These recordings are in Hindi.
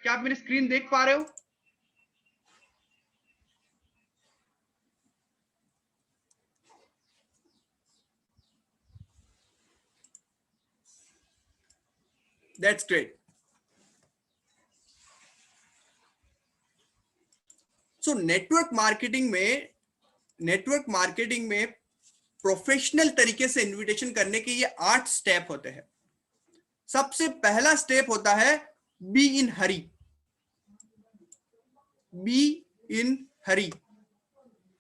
क्या आप मेरी स्क्रीन देख पा रहे हो? That's great. So network marketing में प्रोफेशनल तरीके से इन्विटेशन करने के ये 8 स्टेप होते हैं। सबसे पहला स्टेप होता है be in Hari. Be in हरी,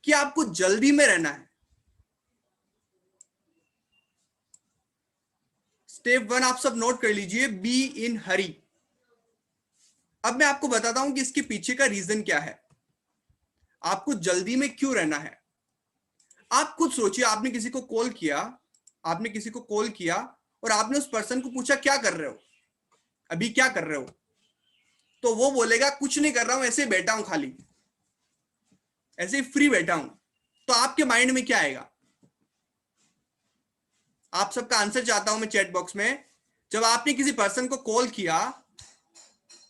कि आपको जल्दी में रहना है। स्टेप 1 आप सब नोट कर लीजिए, बी इन हरी। अब मैं आपको बताता हूं कि इसके पीछे का रीजन क्या है, आपको जल्दी में क्यों रहना है। आप खुद सोचिए, आपने किसी को कॉल किया और आपने उस पर्सन को पूछा क्या कर रहे हो, अभी क्या कर रहे हो, तो वो बोलेगा कुछ नहीं कर रहा हूं, ऐसे ही बैठा हूं, खाली ऐसे ही फ्री बैठा हूं। तो आपके माइंड में क्या आएगा? आप सबका आंसर चाहता हूं मैं चैट बॉक्स में। जब आपने किसी पर्सन को कॉल किया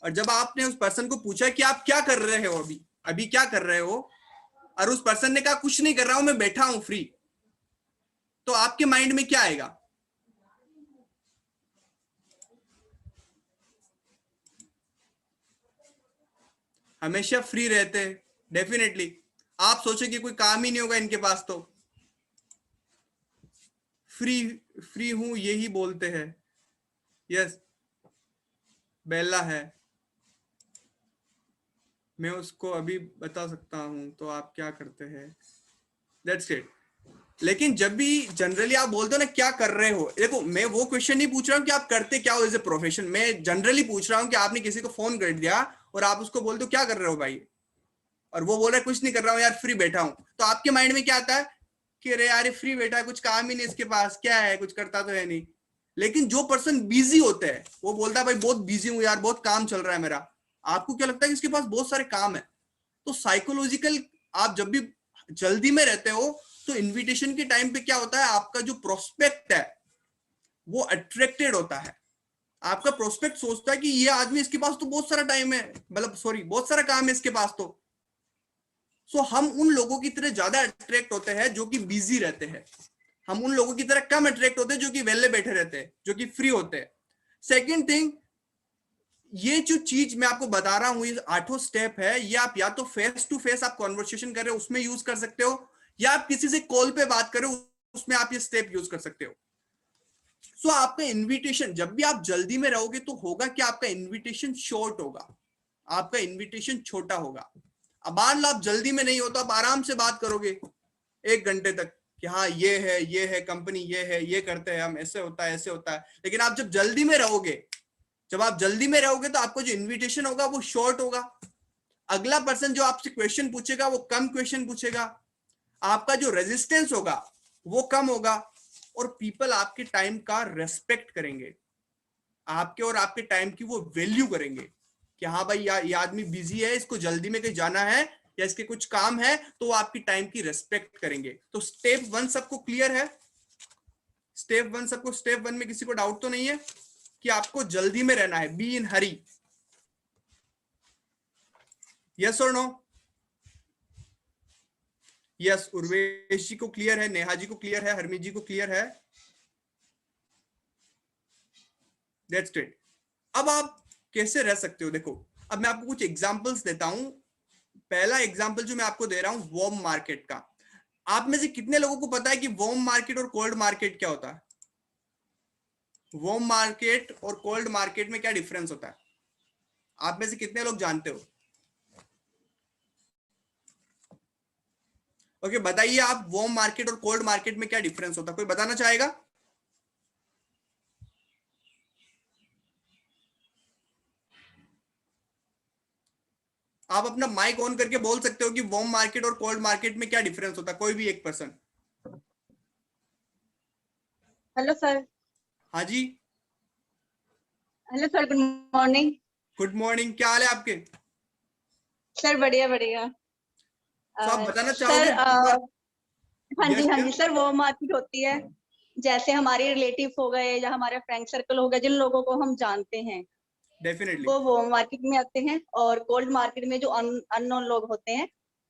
और जब आपने उस पर्सन को पूछा कि आप क्या कर रहे हो, अभी क्या कर रहे हो, और उस पर्सन ने कहा कुछ नहीं कर रहा हूं, मैं बैठा हूं फ्री, तो आपके माइंड में क्या आएगा? हमेशा फ्री रहते हैं, डेफिनेटली। आप सोचे कि कोई काम ही नहीं होगा इनके पास, तो फ्री फ्री हूं यही बोलते हैं। यस, बेला है, मैं उसको अभी बता सकता हूं, तो आप क्या करते हैं। That's it. लेकिन जब भी जनरली आप बोलते हो ना क्या कर रहे हो, देखो मैं वो क्वेश्चन नहीं पूछ रहा हूँ कि आप करते क्या हो एज ए प्रोफेशन, मैं जनरली पूछ रहा हूँ कि आपने किसी को फोन कर दिया और आप उसको बोलते हो क्या कर रहे हो भाई, और वो बोल रहा है कुछ नहीं कर रहा हूँ यार, फ्री बैठा हूं, तो आपके माइंड में क्या आता है कि अरे यार फ्री बैठा है, कुछ काम ही नहीं इसके पास, क्या है, कुछ करता तो है नहीं। लेकिन जो पर्सन बिजी होते हैं वो बोलता है भाई बहुत बिजी हूं यार, बहुत काम चल रहा है मेरा। आपको क्या लगता है कि इसके पास बहुत सारे काम है। तो साइकोलॉजिकल, आप जब भी जल्दी में रहते हो तो इनविटेशन के टाइम पे क्या होता है, आपका जो प्रोस्पेक्ट है वो अट्रैक्टेड होता है। आपका प्रोस्पेक्ट सोचता है कि ये आदमी, इसके पास तो बहुत सारा टाइम है, मतलब सॉरी बहुत सारा काम है इसके पास तो। सो हम उन लोगों की तरह ज्यादा अट्रैक्ट होते हैं जो कि बिजी रहते हैं, हम उन लोगों की तरह कम अट्रैक्ट होते हैं जो कि वेले बैठे रहते हैं, जो कि फ्री होते हैं। सेकेंड थिंग, ये जो चीज मैं आपको बता रहा हूं, ये 8 स्टेप है, ये आप या तो फेस टू फेस आप कॉन्वर्सेशन कर रहे हो उसमें यूज कर सकते हो, या आप किसी से कॉल पे बात कर रहे हो उसमें आप ये स्टेप यूज कर सकते हो। सो आपका इनविटेशन, जब भी आप जल्दी में रहोगे तो होगा कि आपका इनविटेशन शॉर्ट होगा, आपका इनविटेशन छोटा होगा। अब मान लो आप जल्दी में नहीं हो तो आप आराम से बात करोगे 1 घंटे तक कि हाँ ये है कंपनी, ये करते हैं हम, ऐसे होता है ऐसे होता है। लेकिन आप जब आप जल्दी में रहोगे तो आपको जो इनविटेशन होगा वो शॉर्ट होगा। अगला पर्सन जो आपसे क्वेश्चन पूछेगा वो कम क्वेश्चन पूछेगा, आपका जो रेजिस्टेंस होगा वो कम होगा, और पीपल आपके टाइम का रेस्पेक्ट करेंगे, आपके और आपके टाइम की वो वैल्यू करेंगे कि हाँ भाई ये आदमी बिजी है, इसको जल्दी में कहीं जाना है या इसके कुछ काम है, तो वो आपकी टाइम की रेस्पेक्ट करेंगे। तो स्टेप 1 सबको क्लियर है? स्टेप 1 में किसी को डाउट तो नहीं है कि आपको जल्दी में रहना है, बी इन हरी? यस और नो? यस, उर्वेश जी को क्लियर है, नेहा जी को क्लियर है, हरमीत जी को क्लियर है। That's great. अब आप कैसे रह सकते हो, देखो अब मैं आपको कुछ एग्जांपल्स देता हूं। पहला एग्जांपल जो मैं आपको दे रहा हूं वार्म मार्केट का। आप में से कितने लोगों को पता है कि वार्म मार्केट और कोल्ड मार्केट क्या होता है? वार्म मार्केट और कोल्ड मार्केट में क्या डिफरेंस होता है? आप में से कितने लोग जानते हो? ओके, बताइए आप, वार्म मार्केट और कोल्ड मार्केट में क्या डिफरेंस होता है, कोई बताना चाहेगा? आप अपना माइक ऑन करके बोल सकते हो कि वार्म मार्केट और कोल्ड मार्केट में क्या डिफरेंस होता है, कोई भी एक पर्सन। Hello sir. हाँ जी, hello sir, good morning. Good morning, क्या हाल है आपके? सर बढ़िया बढ़िया। तो आप बताना सर चाहोगे? हाँ यस जी सर, वो मार्केट होती है जैसे हमारे रिलेटिव हो गए या हमारे फ्रेंड सर्कल हो गया, जिन लोगों को हम जानते हैं, डेफिनेटली। वो मार्केट में आते हैं, और कोल्ड मार्केट में जो अननोन लोग होते हैं,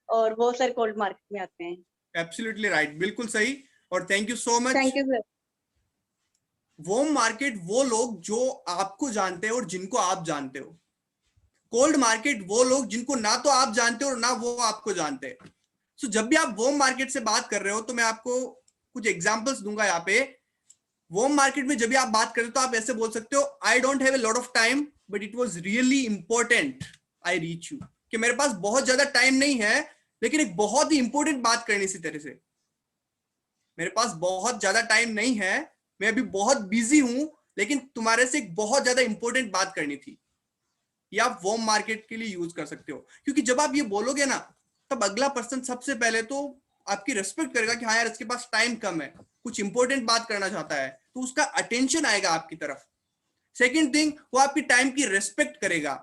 और वो सर कोल्ड मार्केट में आते हैं। एब्सोल्युटली राइट, बिल्कुल सही, और thank you so much. Thank you sir. Warm market वो लोग जो आपको जानते हैं और जिनको आप जानते हो। कोल्ड मार्केट वो लोग जिनको ना तो आप जानते हो और ना वो आपको जानते हैं। सो जब भी आप वार्म मार्केट से बात कर रहे हो तो मैं आपको कुछ एग्जांपल्स दूंगा यहाँ पे। वार्म मार्केट में जब भी आप बात करें तो आप ऐसे बोल सकते हो, I don't have a lot of time but it was really important I reach you, कि मेरे पास बहुत ज्यादा टाइम नहीं है लेकिन एक बहुत ही इंपॉर्टेंट बात करनी इसी तरह से। मेरे पास बहुत ज्यादा टाइम नहीं है, मैं अभी बहुत बिजी हूं, लेकिन तुम्हारे से एक बहुत ज्यादा इंपॉर्टेंट बात करनी थी। ये आप वार्म मार्केट के लिए यूज कर सकते हो, क्योंकि जब आप ये बोलोगे ना तब अगला पर्सन सबसे पहले तो आपकी रेस्पेक्ट करेगा कि हाँ यार इसके पास टाइम कम है, कुछ इंपॉर्टेंट बात करना चाहता है, तो उसका अटेंशन आएगा आपकी तरफ। सेकेंड थिंग, वो आपकी टाइम की रेस्पेक्ट करेगा।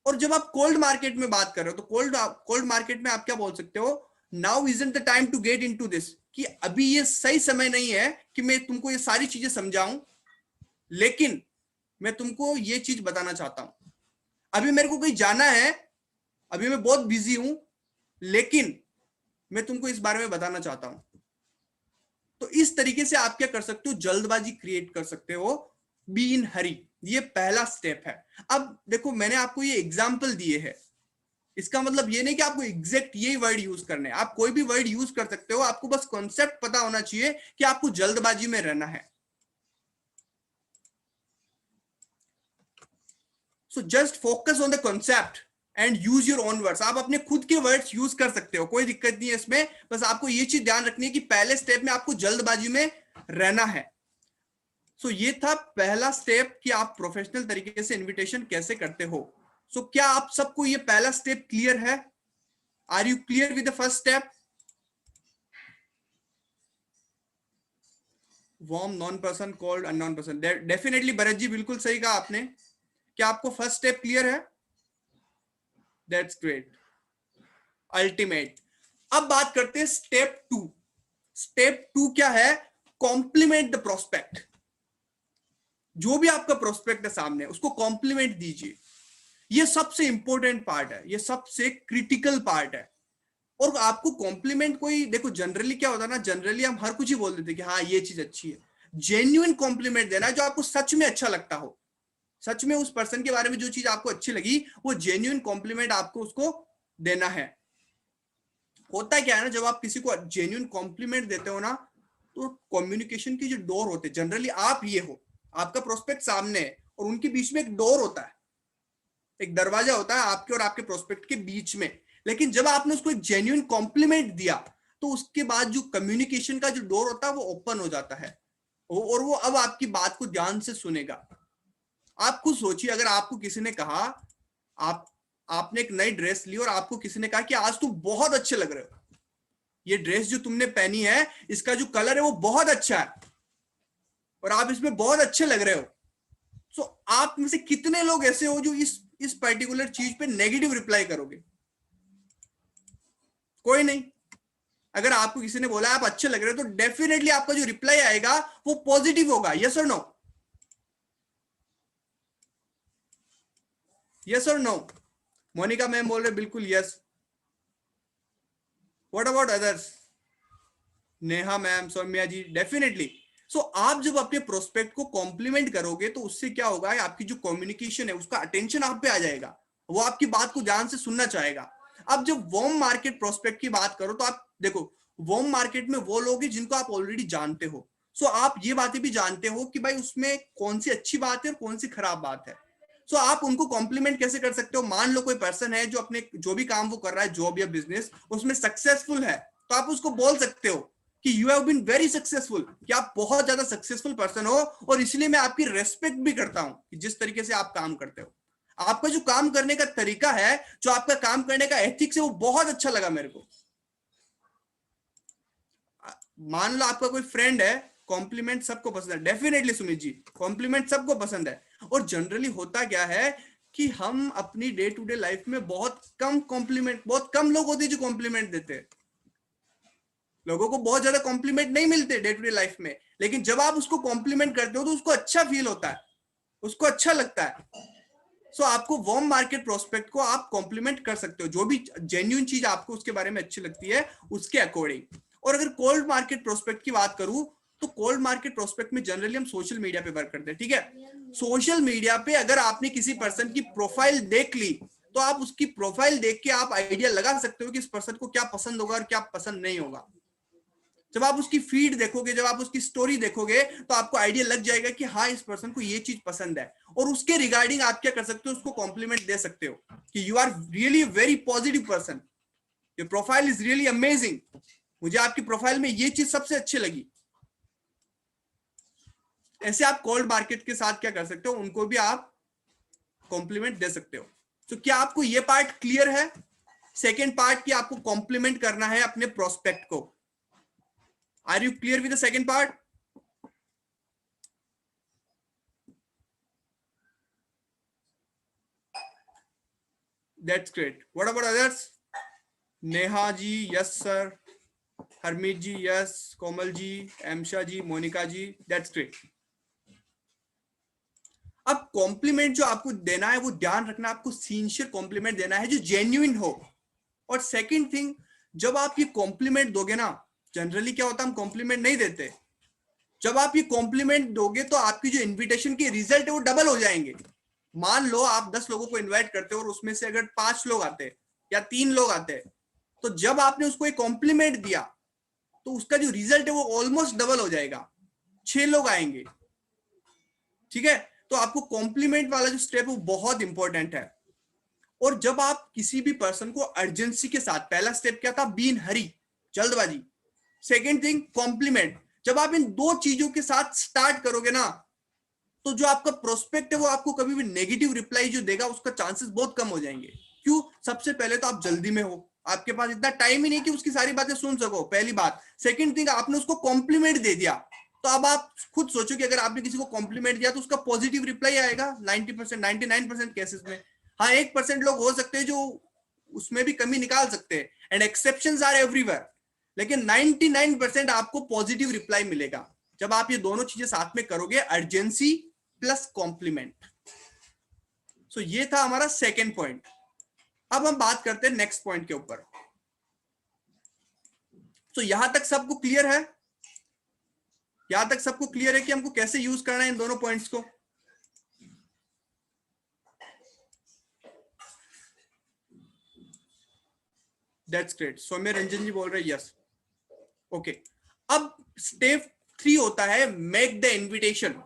और जब आप कोल्ड मार्केट में बात कर रहे हो तो कोल्ड मार्केट में आप क्या बोल सकते हो, now isn't the time to get into this, कि अभी ये सही समय नहीं है कि मैं तुमको ये सारी चीजें समझाऊं, लेकिन मैं तुमको ये चीज बताना चाहता हूं। अभी मेरे को कहीं जाना है, अभी मैं बहुत बिजी हूं, लेकिन मैं तुमको इस बारे में बताना चाहता हूं। तो इस तरीके से आप क्या कर सकते हो, जल्दबाजी क्रिएट कर सकते हो, बी इन हरी। ये पहला स्टेप है। अब देखो मैंने आपको ये एग्जाम्पल दिए हैं, इसका मतलब ये नहीं कि आपको एग्जैक्ट यही वर्ड यूज करने हैं, आप कोई भी वर्ड यूज कर सकते हो, आपको बस कॉन्सेप्ट पता होना चाहिए कि आपको जल्दबाजी में रहना है। So just focus on the concept and use your own words. आप अपने खुद के वर्ड्स यूज कर सकते हो, कोई दिक्कत नहीं है इसमें, बस आपको ये चीज ध्यान रखनी है कि पहले स्टेप में आपको जल्दबाजी में रहना है। सो ये था पहला स्टेप कि आप प्रोफेशनल तरीके से इनविटेशन कैसे करते हो। सो क्या आप सबको ये पहला स्टेप क्लियर है? Are you clear with the first step? Warm known person, cold unknown person. Definitely Bharat ji बिल्कुल सही कहा आपने। क्या आपको फर्स्ट स्टेप क्लियर है? That's great, ultimate. अब बात करते हैं स्टेप टू। स्टेप टू क्या है? Compliment the prospect. जो भी आपका प्रोस्पेक्ट है सामने, उसको कॉम्प्लीमेंट दीजिए। ये सबसे इंपॉर्टेंट पार्ट है, ये सबसे क्रिटिकल पार्ट है। और आपको कॉम्प्लीमेंट कोई, देखो जनरली क्या होता है ना, जनरली हम हर कुछ ही बोल देते हैं कि हाँ ये चीज अच्छी है। जेन्युइन कॉम्प्लीमेंट देना है जो आपको सच में अच्छा लगता हो, सच में उस पर्सन के बारे में जो चीज आपको अच्छी लगी, वो जेन्युइन कॉम्प्लीमेंट आपको उसको देना है। होता क्या है ना, जब आप किसी को जेन्युइन कॉम्प्लीमेंट देते हो ना, तो कम्युनिकेशन की जो डोर होते हैं, जनरली आप ये हो, आपका प्रोस्पेक्ट सामने है और उनके बीच में एक डोर होता है, एक दरवाजा होता है आपके और आपके प्रोस्पेक्ट के बीच में। लेकिन जब आपने उसको एक जेन्युइन कॉम्प्लीमेंट दिया तो उसके बाद जो कम्युनिकेशन का जो डोर होता है वो ओपन हो जाता है, और वो अब आपकी बात को ध्यान से सुनेगा। आप खुद सोचिए, अगर आपको किसी ने कहा, आपने एक नई ड्रेस ली और आपको किसी ने कहा कि आज तुम बहुत अच्छे लग रहे हो, ये ड्रेस जो तुमने पहनी है इसका जो कलर है वो बहुत अच्छा है और आप इसमें बहुत अच्छे लग रहे हो। सो आप में से कितने लोग ऐसे हो जो इस पर्टिकुलर चीज पे नेगेटिव रिप्लाई करोगे? कोई नहीं। अगर आपको किसी ने बोला आप अच्छे लग रहे हो तो डेफिनेटली आपका जो रिप्लाई आएगा वो पॉजिटिव होगा। यस और नो? यस और नो? मोनिका मैम बोल रहे बिल्कुल yes. What about others? Neha ma'am, Saumya ji, definitely. So आप जब अपने प्रोस्पेक्ट को कॉम्प्लीमेंट करोगे तो उससे क्या होगा, आपकी जो कम्युनिकेशन है उसका अटेंशन आप पे आ जाएगा, वो आपकी बात को ध्यान से सुनना चाहेगा। अब जब वार्म मार्केट प्रोस्पेक्ट की बात करो तो आप देखो, वार्म मार्केट में वो लोग हैं जिनको आप ऑलरेडी जानते हो। सो आप ये बातें भी जानते हो कि भाई उसमें कौन सी अच्छी बात है और कौन सी खराब बात है। सो आप उनको कॉम्प्लीमेंट कैसे कर सकते हो? मान लो कोई पर्सन है जो अपने जो भी काम वो कर रहा है, जॉब या बिजनेस, उसमें सक्सेसफुल है, तो आप उसको बोल सकते हो कि you have been very successful, कि आप बहुत ज्यादा सक्सेसफुल पर्सन हो और इसलिए मैं आपकी रेस्पेक्ट भी करता हूं कि जिस तरीके से आप काम करते हो। आपका जो काम करने का तरीका है, जो आपका काम करने का एथिक्स है, वो बहुत अच्छा लगा मेरे को। मान लो आपका कोई फ्रेंड है, कॉम्प्लीमेंट सबको पसंद है, डेफिनेटली सुमित जी कॉम्प्लीमेंट सबको पसंद है। और जनरली होता क्या है कि हम अपनी डे टू डे लाइफ में बहुत कम लोग होते हैं जो कॉम्प्लीमेंट देते हैं। लोगों को बहुत ज्यादा कॉम्प्लीमेंट नहीं मिलते डे टू डे लाइफ में, लेकिन जब आप उसको कॉम्प्लीमेंट करते हो तो उसको अच्छा फील होता है। उसको अच्छा लगता है। सो आपको वार्म मार्केट प्रोस्पेक्ट को आप कॉम्प्लीमेंट कर सकते हो, जो भी जेन्युइन चीज आपको उसके बारे में अच्छी लगती है उसके अकॉर्डिंग। और अगर कोल्ड मार्केट प्रोस्पेक्ट की बात करूं तो कोल्ड मार्केट प्रोस्पेक्ट में जनरली हम सोशल मीडिया पे वर्क करते हैं, ठीक है। सोशल मीडिया पे अगर आपने किसी पर्सन की प्रोफाइल देख ली तो आप उसकी प्रोफाइल देख के आप आइडिया लगा सकते हो कि इस पर्सन को क्या पसंद होगा और क्या पसंद नहीं होगा। जब आप उसकी फीड देखोगे, जब आप उसकी स्टोरी देखोगे तो आपको आइडिया लग जाएगा कि हाँ इस पर्सन को ये चीज पसंद है, और उसके रिगार्डिंग आप क्या कर सकते हो, उसको कॉम्प्लीमेंट दे सकते हो कि you are really very positive person, your profile is really amazing, मुझे आपकी प्रोफाइल में ये चीज सबसे अच्छी लगी। ऐसे आप कोल्ड मार्केट के साथ क्या कर सकते हो, उनको भी आप कॉम्प्लीमेंट दे सकते हो। तो क्या आपको ये पार्ट क्लियर है? सेकेंड पार्ट की आपको कॉम्प्लीमेंट करना है अपने प्रोस्पेक्ट को। Are you clear with the second part? That's great. What about others? Neha ji yes sir, Harmeet ji yes, Komal ji, Emsha ji, Monika ji, that's great. अब कॉम्प्लीमेंट जो आपको देना है वो ध्यान रखना, आपको सिंसियर कॉम्प्लीमेंट देना है जो जेन्युइन हो। और सेकंड थिंग, जब आप ये कॉम्प्लीमेंट दोगे ना, जनरली क्या होता है हम कॉम्प्लीमेंट नहीं देते, जब आप ये कॉम्प्लीमेंट दोगे तो आपकी जो इन्विटेशन की रिजल्ट है वो डबल हो जाएंगे। मान लो आप 10 लोगों को इनवाइट करते हो और उसमें से अगर 5 लोग आते हैं या 3 लोग आते हैं, तो जब आपने उसको एक कॉम्प्लीमेंट दिया तो उसका जो रिजल्ट है वो ऑलमोस्ट डबल हो जाएगा, 6 लोग आएंगे, ठीक है। तो आपको कॉम्प्लीमेंट वाला जो स्टेप है वो बहुत इंपॉर्टेंट है। और जब आप किसी भी पर्सन को अर्जेंसी के साथ, पहला स्टेप क्या था, बी इन हरी, जल्दबाजी। सेकेंड थिंग कॉम्प्लीमेंट, जब आप इन दो चीजों के साथ स्टार्ट करोगे ना तो जो आपका प्रोस्पेक्ट है वो आपको कभी भी नेगेटिव रिप्लाई जो देगा उसका चांसेस बहुत कम हो जाएंगे। क्यों? सबसे पहले तो आप जल्दी में हो, आपके पास इतना टाइम ही नहीं कि उसकी सारी बातें सुन सको, पहली बात। सेकंड थिंग, आपने उसको कॉम्प्लीमेंट दे दिया, तो अब आप खुद सोचो कि अगर आपने किसी को कॉम्प्लीमेंट दिया तो उसका पॉजिटिव रिप्लाई आएगा 90%, 99% केसेस में। हाँ 1% लोग हो सकते हैं जो उसमें भी कमी निकाल सकते हैं, एंड एक्सेप्शंस आर एवरीवेयर, लेकिन 99% आपको पॉजिटिव रिप्लाई मिलेगा जब आप ये दोनों चीजें साथ में करोगे, अर्जेंसी प्लस कॉम्प्लीमेंट। सो ये था हमारा सेकेंड पॉइंट। अब हम बात करते हैं नेक्स्ट पॉइंट के ऊपर। सो यहां तक सबको क्लियर है? यहां तक सबको क्लियर है कि हमको कैसे यूज करना है इन दोनों पॉइंट्स को? That's great. सौम्य रंजन जी बोल रहे यस। ओके, अब स्टेप 3 होता है मेक द इन्विटेशन।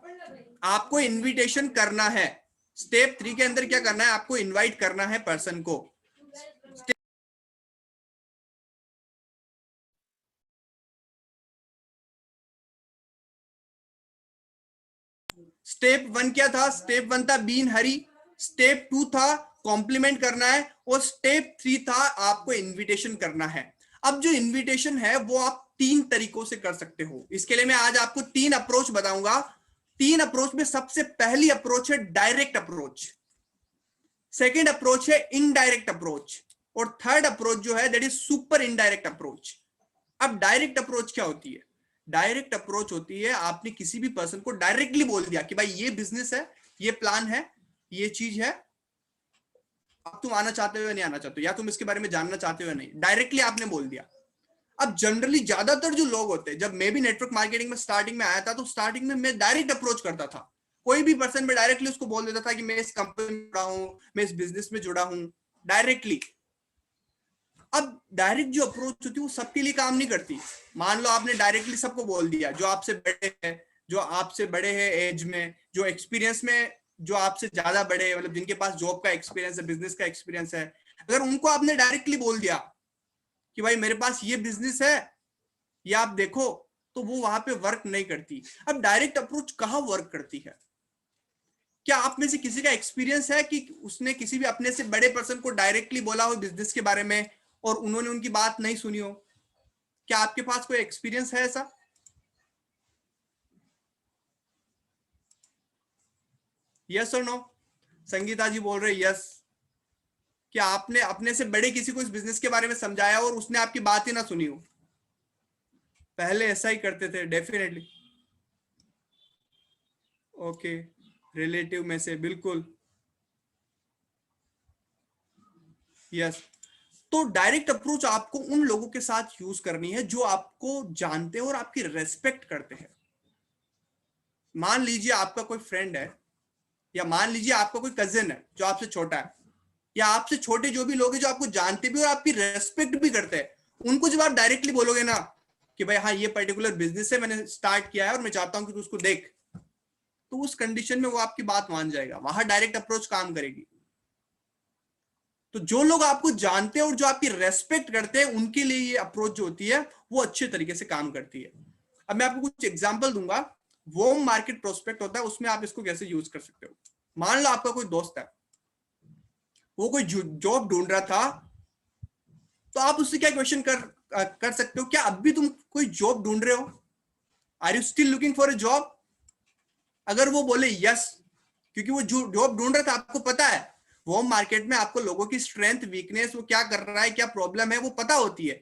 आपको इन्विटेशन करना है। स्टेप 3 के अंदर क्या करना है, आपको इनवाइट करना है पर्सन को। स्टेप 1 क्या था? स्टेप 1 था बी इन हरी, स्टेप 2 था कॉम्प्लीमेंट करना है, और स्टेप 3 था आपको इनविटेशन करना है। अब जो इनविटेशन है वो आप 3 तरीकों से कर सकते हो। इसके लिए मैं आज आपको 3 अप्रोच बताऊंगा। 3 अप्रोच में सबसे पहली अप्रोच है डायरेक्ट अप्रोच, सेकेंड अप्रोच है इनडायरेक्ट अप्रोच, और थर्ड अप्रोच जो है that is super indirect approach. अब डायरेक्ट अप्रोच क्या होती है? डायरेक्ट अप्रोच होती है आपने किसी भी पर्सन को डायरेक्टली बोल दिया कि भाई ये बिजनेस है, ये प्लान है, ये चीज है, अब तुम आना चाहते हो या नहीं आना चाहते हो, या तुम इसके बारे में जानना चाहते हो या नहीं, डायरेक्टली आपने बोल दिया। अब जनरली ज्यादातर जो लोग होते हैं, जब मैं भी नेटवर्क मार्केटिंग में स्टार्टिंग में आया था तो स्टार्टिंग में मैं डायरेक्ट अप्रोच करता था। कोई भी पर्सन में डायरेक्टली उसको बोल देता था कि मैं इस कंपनी में जुड़ा हूं, मैं इस बिजनेस में जुड़ा हूं, डायरेक्टली। अब डायरेक्ट जो अप्रोच होती है वो सबके लिए काम नहीं करती। मान लो आपने डायरेक्टली सबको बोल दिया, जो आपसे बड़े हैं, जो आपसे बड़े हैं एज में, जो एक्सपीरियंस में जो आपसे ज्यादा बड़े हैं, मतलब जिनके पास जॉब का एक्सपीरियंस है, बिजनेस का एक्सपीरियंस है, अगर उनको आपने डायरेक्टली बोल दिया कि भाई मेरे पास ये बिजनेस है, ये आप देखो, तो वो वहां पे वर्क नहीं करती। अब डायरेक्ट अप्रोच कहाँ वर्क करती है? क्या आप में से किसी का एक्सपीरियंस है कि उसने किसी भी अपने से बड़े पर्सन को डायरेक्टली बोला हो बिजनेस के बारे में और उन्होंने उनकी बात नहीं सुनी हो? क्या आपके पास कोई एक्सपीरियंस है ऐसा? यस और नो? संगीता जी बोल रहे यस। क्या आपने अपने से बड़े किसी को इस बिजनेस के बारे में समझाया और उसने आपकी बात ही ना सुनी हो? पहले ऐसा ही करते थे डेफिनेटली। ओके, रिलेटिव में से, बिल्कुल, यस। तो डायरेक्ट अप्रोच आपको उन लोगों के साथ यूज करनी है जो आपको जानते हैं और आपकी रेस्पेक्ट करते हैं। मान लीजिए आपका कोई फ्रेंड है, या मान लीजिए आपका कोई कजिन है जो आपसे छोटा है, या आपसे छोटे जो भी लोग हैं जो आपको जानते भी और आपकी रेस्पेक्ट भी करते हैं, उनको जब आप डायरेक्टली बोलोगे ना कि भाई हाँ ये पर्टिकुलर बिजनेस है, मैंने स्टार्ट किया है और मैं चाहता हूं कि तू उसको देख, तो उस कंडीशन में वो आपकी बात मान जाएगा, वहां डायरेक्ट अप्रोच काम करेगी। तो जो लोग आपको जानते हैं और जो आपकी रेस्पेक्ट करते हैं, उनके लिए ये अप्रोच जो होती है वो अच्छे तरीके से काम करती है। अब मैं आपको कुछ एग्जांपल दूंगा। वॉर्म मार्केट प्रोस्पेक्ट होता है, उसमें आप इसको कैसे यूज कर सकते हो। मान लो आपका कोई दोस्त है, वो कोई जॉब ढूंढ रहा था, तो आप उससे क्या क्वेश्चन कर सकते हो, क्या अब भी तुम कोई जॉब ढूंढ रहे हो, are you still looking for a job. अगर वो बोले यस, क्योंकि वो जॉब ढूंढ रहा था, आपको पता है वो मार्केट में आपको लोगों की स्ट्रेंथ वीकनेस, वो क्या कर रहा है, क्या प्रॉब्लम है, वो पता होती है।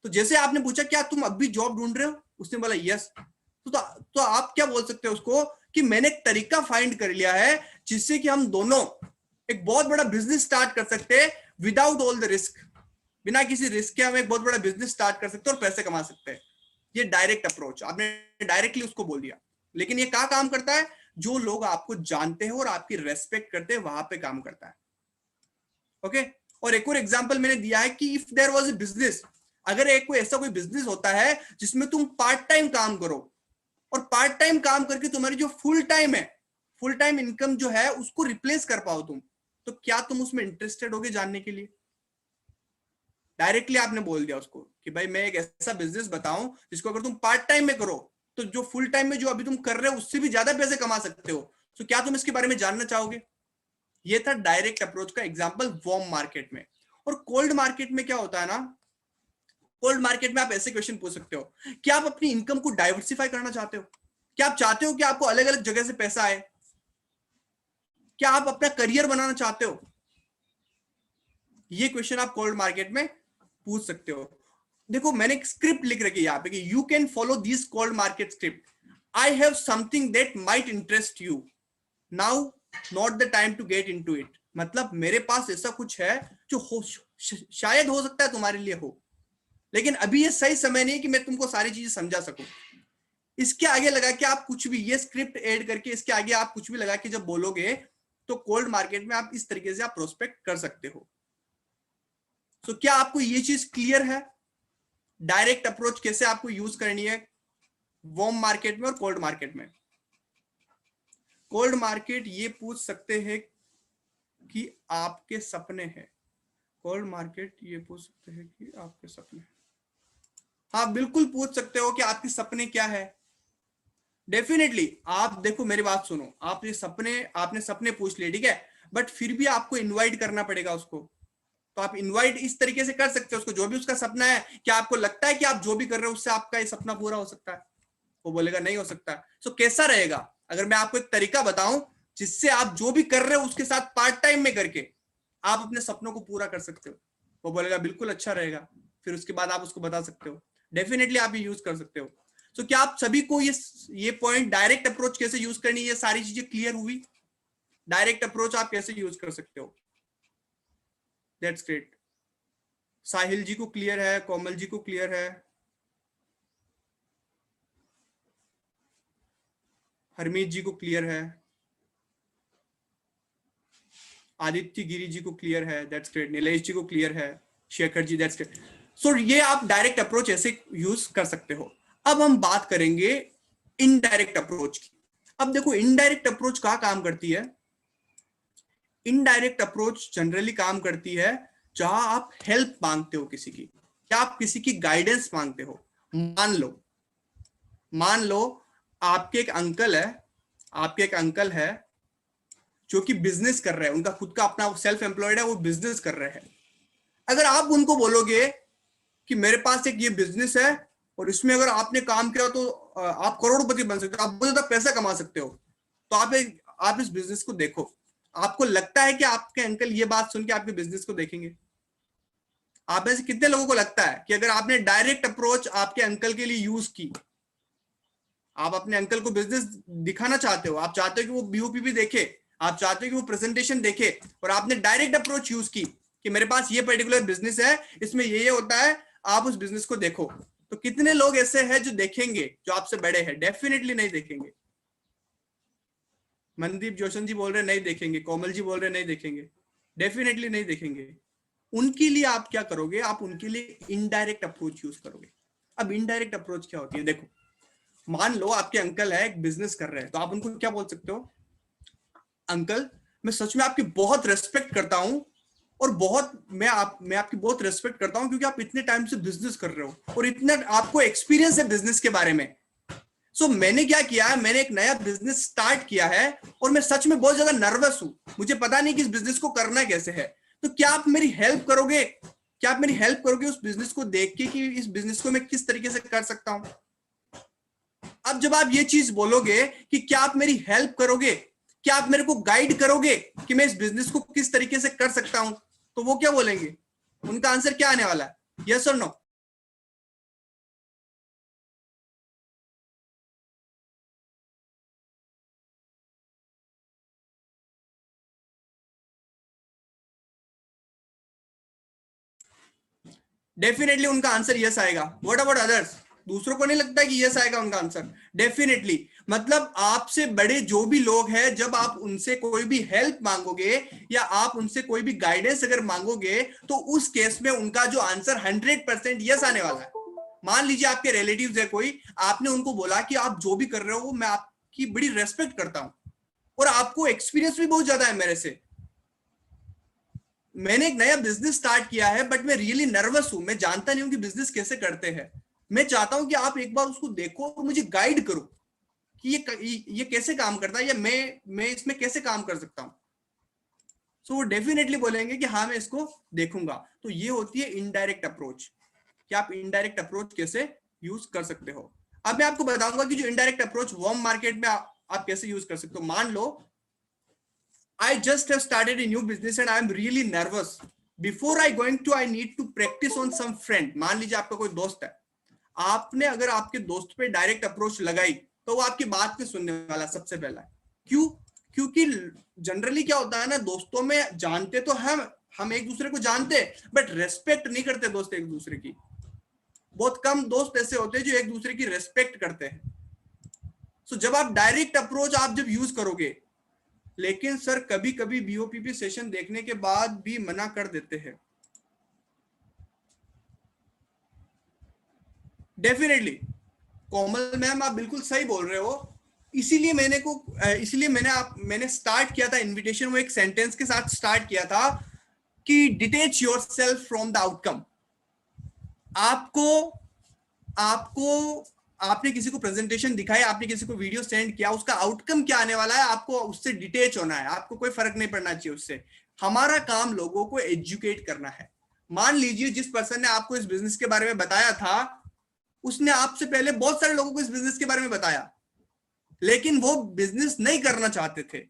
तो जैसे आपने पूछा क्या तुम अब भी जॉब ढूंढ रहे हो, उसने बोला यस, तो आप क्या बोल सकते हो उसको कि मैंने एक तरीका फाइंड कर लिया है जिससे कि हम दोनों एक बहुत बड़ा बिजनेस स्टार्ट कर सकते हैं विदाउट ऑल द रिस्क। बिना किसी रिस्क के हम एक बहुत बड़ा बिजनेस स्टार्ट कर सकते हैं और पैसे कमा सकते हैं। ये डायरेक्ट अप्रोच, आपने डायरेक्टली उसको बोल दिया। लेकिन ये क्या काम करता है, जो लोग आपको जानते हैं और आपकी रेस्पेक्ट करते हैं वहां पे काम करता है। ओके। और एक और एग्जांपल मैंने दिया है कि if there was a business, अगर एक कोई ऐसा कोई बिजनेस होता है जिसमें तुम पार्ट टाइम काम करो, और पार्ट टाइम काम करके तुम्हारी जो फुल टाइम है, फुल टाइम इनकम जो है उसको रिप्लेस कर पाओ तुम, तो क्या तुम उसमें इंटरेस्टेड होगे जानने के लिए। डायरेक्टली आपने बोल दिया उसको कि भाई मैं एक ऐसा बिजनेस बताऊं जिसको अगर तुम पार्ट टाइम में करो तो जो फुल टाइम में जो अभी तुम कर रहे हो उससे भी ज्यादा पैसे कमा सकते हो, तो क्या तुम इसके बारे में जानना चाहोगे। ये था डायरेक्ट अप्रोच का एग्जांपल वार्म मार्केट में। और कोल्ड मार्केट में क्या होता है ना, कोल्ड मार्केट में आप ऐसे क्वेश्चन पूछ सकते हो, क्या आप अपनी इनकम को डाइवर्सिफाई करना चाहते हो, क्या आप चाहते हो कि आपको अलग अलग जगह से पैसा आए, क्या आप अपना करियर बनाना चाहते हो। ये क्वेश्चन आप कोल्ड मार्केट में पूछ सकते हो। देखो मैंने एक स्क्रिप्ट लिख रखी है यहाँ पे कि you can follow this cold market script, I have something that might interest you, now not the time to get into it. मतलब मेरे पास ऐसा कुछ है जो शायद हो सकता है तुम्हारे लिए हो, लेकिन अभी ये सही समय नहीं कि मैं तुमको सारी चीजें समझा सकूं। इसके आगे लगा कि आप कुछ भी, ये स्क्रिप्ट ऐड करके इसके आगे आप कुछ भी लगा के जब बोलोगे तो कोल्ड मार्केट में आप इस तरीके से आप प्रोस्पेक्ट कर सकते हो। तो क्या आपको ये चीज क्लियर है, डायरेक्ट अप्रोच कैसे आपको यूज करनी है वार्म मार्केट में और कोल्ड मार्केट में। कोल्ड मार्केट ये पूछ सकते हैं कि आपके सपने हैं, कोल्ड मार्केट ये पूछ सकते हैं कि आपके सपने, हाँ बिल्कुल पूछ सकते हो कि आपके सपने क्या है। डेफिनेटली आप देखो मेरी बात सुनो, आप ये सपने, आपने सपने पूछ लिए ठीक है, बट फिर भी आपको इनवाइट करना पड़ेगा उसको। तो आप इनवाइट इस तरीके से कर सकते हो उसको, जो भी उसका सपना है, क्या आपको लगता है कि आप जो भी कर रहे हो उससे आपका ये सपना पूरा हो सकता है। वो बोलेगा नहीं हो सकता। सो कैसा रहेगा अगर मैं आपको एक तरीका बताऊं जिससे आप जो भी कर रहे हो उसके साथ पार्ट टाइम में करके आप अपने सपनों को पूरा कर सकते हो। वो बोलेगा बिल्कुल अच्छा रहेगा। फिर उसके बाद आप उसको बता सकते हो, डेफिनेटली आप ये यूज कर सकते हो। तो क्या आप सभी को ये पॉइंट डायरेक्ट अप्रोच कैसे यूज करनी है, ये सारी चीजें क्लियर हुई। डायरेक्ट अप्रोच आप कैसे यूज कर सकते हो, दैट्स ग्रेट। साहिल जी को क्लियर है, कोमल जी को क्लियर है, हरमीत जी को क्लियर है, आदित्य गिरी जी को क्लियर है, दैट्स ग्रेट। नीलेश जी को क्लियर है, शेखर जी, दैट्स ग्रेट। सो ये आप डायरेक्ट अप्रोच ऐसे यूज कर सकते हो। अब हम बात करेंगे इनडायरेक्ट अप्रोच की। अब देखो इनडायरेक्ट अप्रोच कहाँ काम करती है। इनडायरेक्ट अप्रोच जनरली काम करती है जहां आप हेल्प मांगते हो किसी की, या आप किसी की गाइडेंस मांगते हो। मान लो आपके एक अंकल है, आपके एक अंकल है जो कि बिजनेस कर रहे हैं, उनका खुद का अपना सेल्फ एम्प्लॉयड है, वो बिजनेस कर रहे हैं। अगर आप उनको बोलोगे कि मेरे पास एक ये बिजनेस है और इसमें अगर आपने काम किया तो आप करोड़पति बन सकते हो, आप बहुत ज्यादा पैसा कमा सकते हो, तो आप इस बिजनेस को देखो। आपको लगता है कि आपके अंकल ये बात सुन के आपके बिजनेस को देखेंगे। आप में से कितने लोगों को लगता है कि अगर आपने डायरेक्ट अप्रोच आपके अंकल के लिए यूज की, आप अपने अंकल को बिजनेस दिखाना चाहते हो, आप चाहते हो कि वो बीओपीपी देखे, आप चाहते हो कि वो प्रेजेंटेशन देखे, और आपने डायरेक्ट अप्रोच यूज की कि मेरे पास ये पर्टिकुलर बिजनेस है, इसमें ये होता है, आप उस बिजनेस को देखो। तो कितने लोग ऐसे हैं जो देखेंगे, जो आपसे बड़े हैं? डेफिनेटली नहीं देखेंगे। मनदीप जोशन जी बोल रहे नहीं देखेंगे, कोमल जी बोल रहे नहीं देखेंगे, डेफिनेटली नहीं देखेंगे। उनके लिए आप क्या करोगे? आप उनके लिए इनडायरेक्ट अप्रोच यूज करोगे। अब इनडायरेक्ट अप्रोच क्या होती है? देखो, मान लो आपके अंकल है, एक बिजनेस कर रहे हैं, तो आप उनको क्या बोल सकते हो? अंकल, मैं सच में आपकी बहुत रेस्पेक्ट करता हूं, और मैं आपकी बहुत रेस्पेक्ट करता हूं, क्योंकि आप इतने टाइम से बिजनेस कर रहे हो और इतना आपको एक्सपीरियंस है बिजनेस के बारे में। सो मैंने क्या किया है, मैंने एक नया बिजनेस स्टार्ट किया है, और मैं सच में बहुत ज्यादा नर्वस हूं, मुझे पता नहीं कि इस बिजनेस को करना कैसे है। तो क्या आप मेरी हेल्प करोगे? क्या आप मेरी हेल्प करोगे उस बिजनेस को देख के कि इस बिजनेस को मैं किस तरीके से कर सकता हूं? अब जब आप ये चीज बोलोगे कि क्या आप मेरी हेल्प करोगे, क्या आप मेरे को गाइड करोगे कि मैं इस बिजनेस को किस तरीके से कर सकता हूं, तो वो क्या बोलेंगे? उनका आंसर क्या आने वाला है? यस और नो? डेफिनेटली उनका आंसर यस आएगा। What about others? दूसरों को नहीं लगता कि यस आएगा उनका आंसर? डेफिनेटली। मतलब आपसे बड़े जो भी लोग हैं, जब आप उनसे कोई भी हेल्प मांगोगे या आप उनसे कोई भी गाइडेंस अगर मांगोगे, तो उस केस में उनका जो आंसर 100% यस आने वाला है। मान लीजिए आपके रिलेटिव्स है कोई, आपने उनको बोला कि आप जो भी कर रहे हो मैं आपकी बड़ी रेस्पेक्ट करता हूं, और आपको एक्सपीरियंस भी बहुत ज्यादा है मेरे से, मैंने एक नया बिजनेस स्टार्ट किया है, बट मैं रियली नर्वस हूं, मैं जानता नहीं हूं कि बिजनेस कैसे करते हैं, मैं चाहता हूं कि आप एक बार उसको देखो और मुझे गाइड करो कि ये कैसे काम करता है, या मैं इसमें कैसे काम कर सकता हूं। सो वो डेफिनेटली बोलेंगे कि हाँ मैं इसको देखूंगा। तो ये होती है इनडायरेक्ट अप्रोच, कि आप इनडायरेक्ट अप्रोच कैसे यूज कर सकते हो। अब मैं आपको बताऊंगा कि जो इनडायरेक्ट अप्रोच वार्म मार्केट में आप कैसे यूज कर सकते हो। मान लो I just have started a new business and I am really nervous. Before I going to, I need to practice on some friend. मान लीजिए आपका कोई दोस्त है, आपने अगर आपके दोस्त पे डायरेक्ट अप्रोच लगाई, तो वो आपकी बात नहीं सुनने वाला सबसे पहला। क्यों? क्योंकि जनरली क्या होता है ना, दोस्तों में जानते तो हम एक दूसरे को जानते, बट रेस्पेक्ट नहीं करते दोस्त एक दूसरे की। बहुत कम दोस्त ऐसे होते हैं जो एक दूसरे की रेस्पेक्ट करते हैं। सो जब आप डायरेक्ट अप्रोच आप जब यूज करोगे, लेकिन सर कभी कभी बीओपीपी सेशन देखने के बाद भी मना कर देते हैं। डेफिनेटली कोमल मैम, आप बिल्कुल सही बोल रहे हो। इसीलिए मैंने स्टार्ट किया था इनविटेशन, वो एक सेंटेंस के साथ स्टार्ट किया था कि detach yourself from the outcome. आपको आपको आपने किसी को प्रेजेंटेशन दिखाई, आपने किसी को वीडियो सेंड किया, उसका आउटकम क्या आने वाला है, आपको उससे डिटेच होना है, आपको कोई फर्क नहीं पड़ना चाहिए उससे। हमारा काम लोगों को एजुकेट करना है। मान लीजिए जिस पर्सन ने आपको इस बिजनेस के बारे में बताया था, उसने आपसे पहले बहुत सारे लोगों को इस बिजनेस के बारे में बताया, लेकिन वो बिजनेस नहीं करना चाहते थे।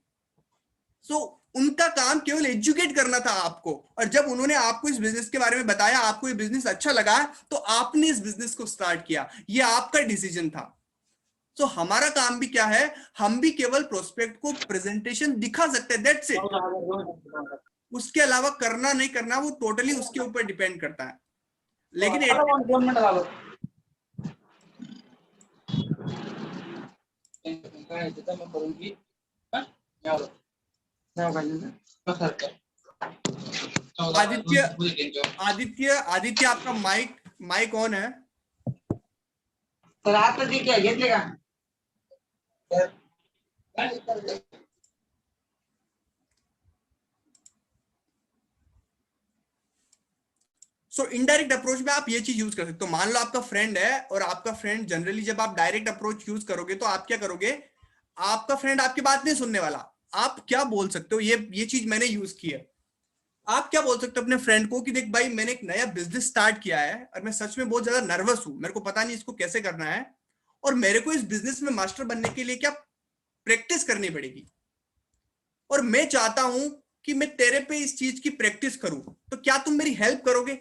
सो उनका काम केवल एजुकेट करना था आपको, और जब उन्होंने आपको इस बिजनेस के बारे में बताया, आपको ये बिजनेस अच्छा लगा, तो आपने इस बिजनेस को स्टार्ट किया, ये आपका डिसीजन था। तो हमारा काम भी क्या है, हम भी केवल प्रोस्पेक्ट को प्रेजेंटेशन दिखा सकते हैं, दैट्स इट। उसके अलावा करना नहीं करना वो टोटली उसके ऊपर डिपेंड करता है। लेकिन आदित्य आदित्य आदित्य आपका माइक ऑन है? रात में क्या घेतले का? सो इनडायरेक्ट अप्रोच में आप ये चीज यूज कर सकते हो। मान लो आपका फ्रेंड है, और आपका फ्रेंड जनरली जब आप डायरेक्ट अप्रोच यूज करोगे तो आप क्या करोगे, आपका फ्रेंड आपकी बात नहीं सुनने वाला। आप क्या बोल सकते हो, ये चीज मैंने यूज की है। आप क्या बोल सकते हो अपने फ्रेंड को कि देख भाई, मैंने एक नया बिजनेस स्टार्ट किया है और मैं सच में बहुत ज्यादा नर्वस हूं, मेरे को पता नहीं इसको कैसे करना है, और मेरे को इस बिजनेस में मास्टर बनने के लिए क्या प्रैक्टिस करनी पड़ेगी, और मैं चाहता हूं कि मैं तेरे पे इस चीज की प्रैक्टिस करूं, तो क्या तुम मेरी हेल्प करोगे?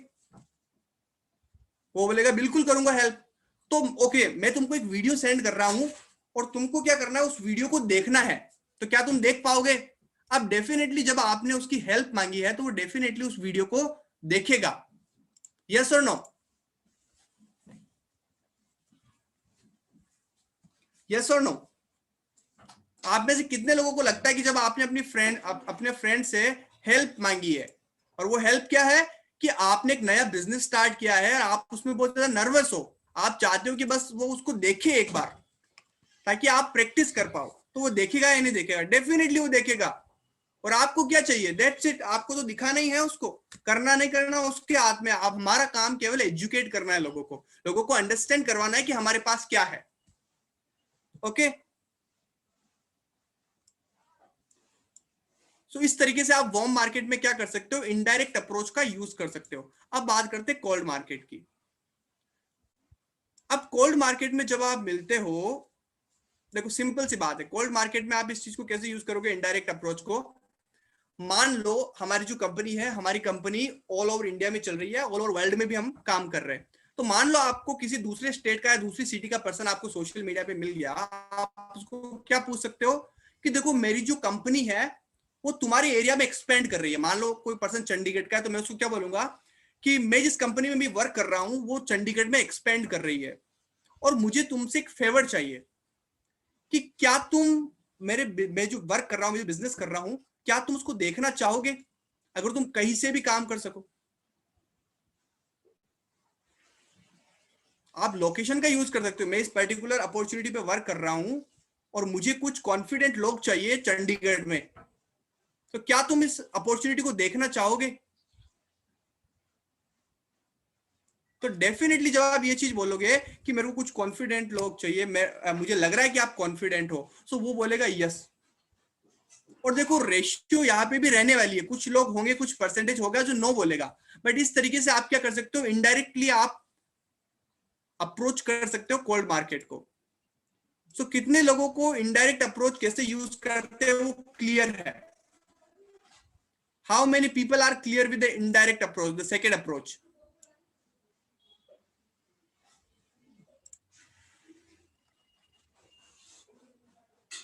वो बोलेगा बिल्कुल करूंगा हेल्प। तो ओके, मैं तुमको एक वीडियो सेंड कर रहा हूं, और तुमको क्या करना है, उस वीडियो को देखना है, तो क्या तुम देख पाओगे? अब डेफिनेटली जब आपने उसकी हेल्प मांगी है तो वो डेफिनेटली उस वीडियो को देखेगा। यस और नो? यस और नो? आप में से कितने लोगों को लगता है कि जब आपने अपने फ्रेंड से हेल्प मांगी है, और वो हेल्प क्या है कि आपने एक नया बिजनेस स्टार्ट किया है और आप उसमें बहुत ज्यादा नर्वस हो, आप चाहते हो कि बस वो उसको देखे एक बार ताकि आप प्रैक्टिस कर पाओ, तो वो देखेगा या नहीं देखेगा? डेफिनेटली वो देखेगा। और आपको क्या चाहिए? That's it. आपको तो दिखाना ही है उसको, करना नहीं करना उसके हाथ में। आप, हमारा काम केवल एजुकेट करना है, लोगों को अंडरस्टैंड करवाना है कि हमारे पास क्या है। ओके, सो इस तरीके से आप वार्म मार्केट में क्या कर सकते हो, इनडायरेक्ट अप्रोच का यूज कर सकते हो। अब बात करते हैं कोल्ड मार्केट की। अब कोल्ड मार्केट में जब आप मिलते हो, देखो सिंपल सी बात है, कोल्ड मार्केट में आप इस चीज को कैसे यूज करोगे, इनडायरेक्ट अप्रोच को। मान लो हमारी जो कंपनी है, हमारी कंपनी ऑल ओवर इंडिया में चल रही है, ऑल ओवर वर्ल्ड में भी हम काम कर रहे हैं। तो मान लो आपको किसी दूसरे स्टेट का या दूसरी सिटी का पर्सन आपको सोशल मीडिया पे मिल गया, आप उसको क्या पूछ सकते हो कि देखो मेरी जो कंपनी है वो तुम्हारे एरिया में एक्सपेंड कर रही है। मान लो कोई पर्सन चंडीगढ़ का है, तो मैं उसको क्या बोलूंगा कि मैं जिस कंपनी में भी वर्क कर रहा हूं वो चंडीगढ़ में एक्सपेंड कर रही है, और मुझे तुमसे एक फेवर चाहिए कि क्या तुम मैं जो वर्क कर रहा हूं, मैं जो बिजनेस कर रहा हूं, क्या तुम उसको देखना चाहोगे अगर तुम कहीं से भी काम कर सको? आप लोकेशन का यूज कर सकते हो। मैं इस पर्टिकुलर अपॉर्चुनिटी पे वर्क कर रहा हूं और मुझे कुछ कॉन्फिडेंट लोग चाहिए चंडीगढ़ में, तो क्या तुम इस अपॉर्चुनिटी को देखना चाहोगे? तो डेफिनेटली जब आप ये चीज बोलोगे कि मेरे को कुछ कॉन्फिडेंट लोग चाहिए, मुझे लग रहा है कि आप कॉन्फिडेंट हो, सो वो बोलेगा यस। और देखो रेशियो यहाँ पे भी रहने वाली है, कुछ लोग होंगे, कुछ परसेंटेज होगा जो नो बोलेगा, बट इस तरीके से आप क्या कर सकते हो, इनडायरेक्टली आप अप्रोच कर सकते हो कोल्ड मार्केट को। सो कितने लोगों को इनडायरेक्ट अप्रोच कैसे यूज करते हैं वो क्लियर है? How many people are clear with the indirect approach, the second approach?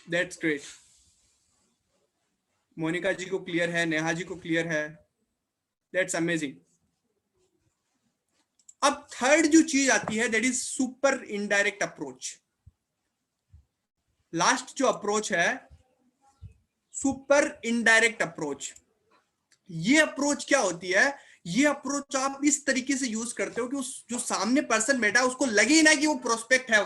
That's great. Monika ji को क्लियर है, नेहा जी को क्लियर है, दैट्स अमेजिंग। अब थर्ड जो चीज आती है that is super indirect approach. Last जो अप्रोच है सुपर इनडायरेक्ट अप्रोच, ये अप्रोच क्या होती है? ये अप्रोच आप इस तरीके से यूज करते हो कि उस जो सामने पर्सन बैठा है उसको लगे ही ना कि वो प्रोस्पेक्ट है,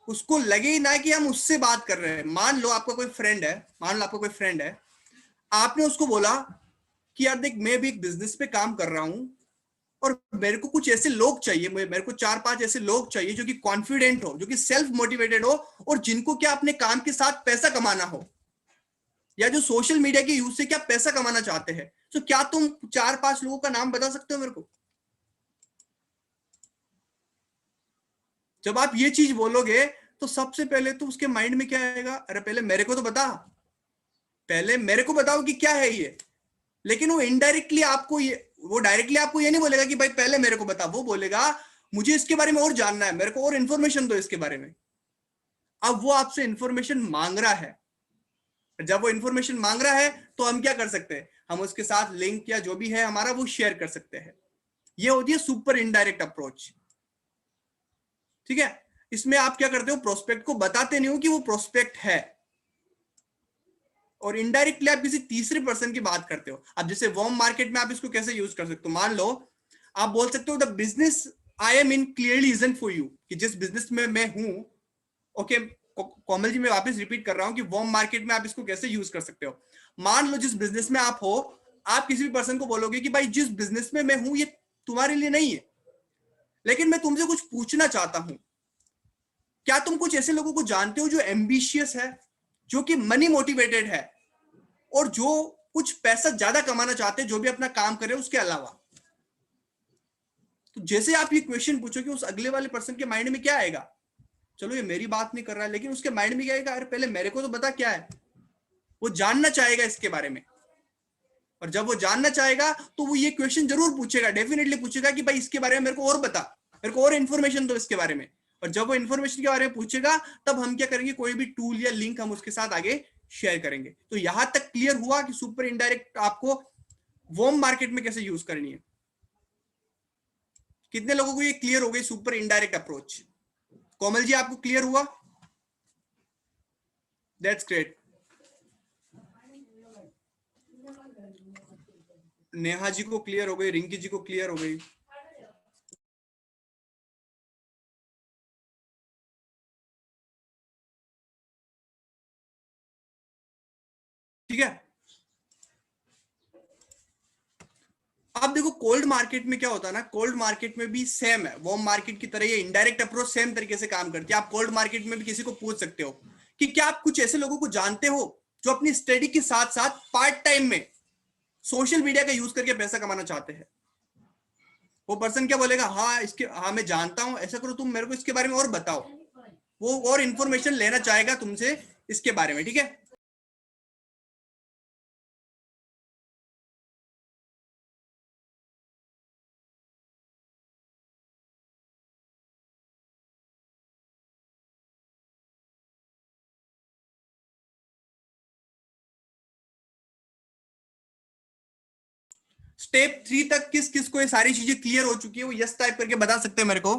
उसको लगे ही ना कि हम उससे बात कर रहे हैं। मान लो आपका कोई फ्रेंड है, आपने उसको बोला कि यार देख मैं भी एक बिजनेस पे काम कर रहा हूं और मेरे को कुछ ऐसे लोग चाहिए, मेरे को 4-5 ऐसे लोग चाहिए जो कि कॉन्फिडेंट हो, जो कि सेल्फ मोटिवेटेड हो, और जिनको क्या अपने काम के साथ पैसा कमाना हो, या जो सोशल मीडिया के यूज से क्या पैसा कमाना चाहते हैं। तो क्या तुम 4-5 लोगों का नाम बता सकते हो मेरे को? जब आप ये चीज बोलोगे तो सबसे पहले तो उसके माइंड में क्या आएगा, अरे पहले मेरे को तो बता, पहले मेरे को बताओ कि क्या है ये। लेकिन वो इनडायरेक्टली आपको ये, वो डायरेक्टली आपको ये नहीं बोलेगा कि भाई पहले मेरे को बता, वो बोलेगा मुझे इसके बारे में और जानना है, मेरे को और इन्फॉर्मेशन दो इसके बारे में। अब वो आपसे इन्फॉर्मेशन मांग रहा है, जब वो इन्फॉर्मेशन मांग रहा है तो हम क्या कर सकते हैं, हम उसके साथ लिंक या जो भी है हमारा वो शेयर कर सकते हैं। ये होती है सुपर इनडायरेक्ट अप्रोच। ठीक है, इसमें आप क्या करते हो, प्रोस्पेक्ट को बताते नहीं हो कि वो प्रोस्पेक्ट है, और इनडायरेक्टली आप किसी तीसरे पर्सन की बात करते हो। अब जैसे वार्म मार्केट में आप इसको कैसे यूज कर सकते हो, मान लो आप बोल सकते हो the business I am in clearly isn't for you, कि जिस बिजनेस में मैं हूं। ओके कोमल जी, मैं वापस रिपीट कर रहा हूं कि वार्म मार्केट में आप इसको कैसे यूज कर सकते हो। मान लो जिस बिजनेस में आप हो, आप किसी भी पर्सन को बोलोगे कि भाई जिस बिजनेस में मैं हूं ये तुम्हारे लिए नहीं है, लेकिन मैं तुमसे कुछ पूछना चाहता हूं, क्या तुम कुछ ऐसे लोगों को जानते हो जो एम्बिशियस है, जो कि मनी मोटिवेटेड है, और जो कुछ पैसा ज्यादा कमाना चाहते हैं, जो भी अपना काम करे उसके अलावा। तो जैसे आप ये क्वेश्चन पूछोगे उस अगले वाले पर्सन के माइंड में क्या आएगा, चलो ये मेरी बात नहीं कर रहा है, लेकिन उसके माइंड में क्या आएगा, अरे पहले मेरे को तो बता क्या है। वो जानना चाहेगा इसके बारे में, और जब वो जानना चाहेगा तो वो ये क्वेश्चन जरूर पूछेगा, डेफिनेटली पूछेगा कि भाई इसके बारे में मेरे को और बता, मेरे को और इन्फॉर्मेशन दो इसके बारे में। और जब वो इन्फॉर्मेशन के बारे में पूछेगा तब हम क्या करेंगे, कोई भी टूल या लिंक हम उसके साथ आगे शेयर करेंगे। तो यहां तक क्लियर हुआ कि सुपर इनडायरेक्ट आपको वार्म मार्केट में कैसे यूज करनी है। कितने लोगों को ये क्लियर हो गई super indirect approach? Komal ji आपको क्लियर हुआ? That's great. नेहा जी को क्लियर हो गई, रिंकी जी को क्लियर हो गई। ठीक है, अब देखो कोल्ड मार्केट में क्या होता है ना, कोल्ड मार्केट में भी सेम है, वार्म मार्केट की तरह ये इनडायरेक्ट अप्रोच सेम तरीके से काम करती है। आप कोल्ड मार्केट में भी किसी को पूछ सकते हो कि क्या आप कुछ ऐसे लोगों को जानते हो जो अपनी स्टडी के साथ साथ पार्ट टाइम में सोशल मीडिया का यूज करके पैसा कमाना चाहते हैं। वो पर्सन क्या बोलेगा, हाँ मैं जानता हूं, ऐसा करो तुम मेरे को इसके बारे में और बताओ। वो और इंफॉर्मेशन लेना चाहेगा तुमसे इसके बारे में। ठीक है, स्टेप 3 तक किस किस को ये सारी चीजें क्लियर हो चुकी है वो यस टाइप करके बता सकते हैं मेरे को।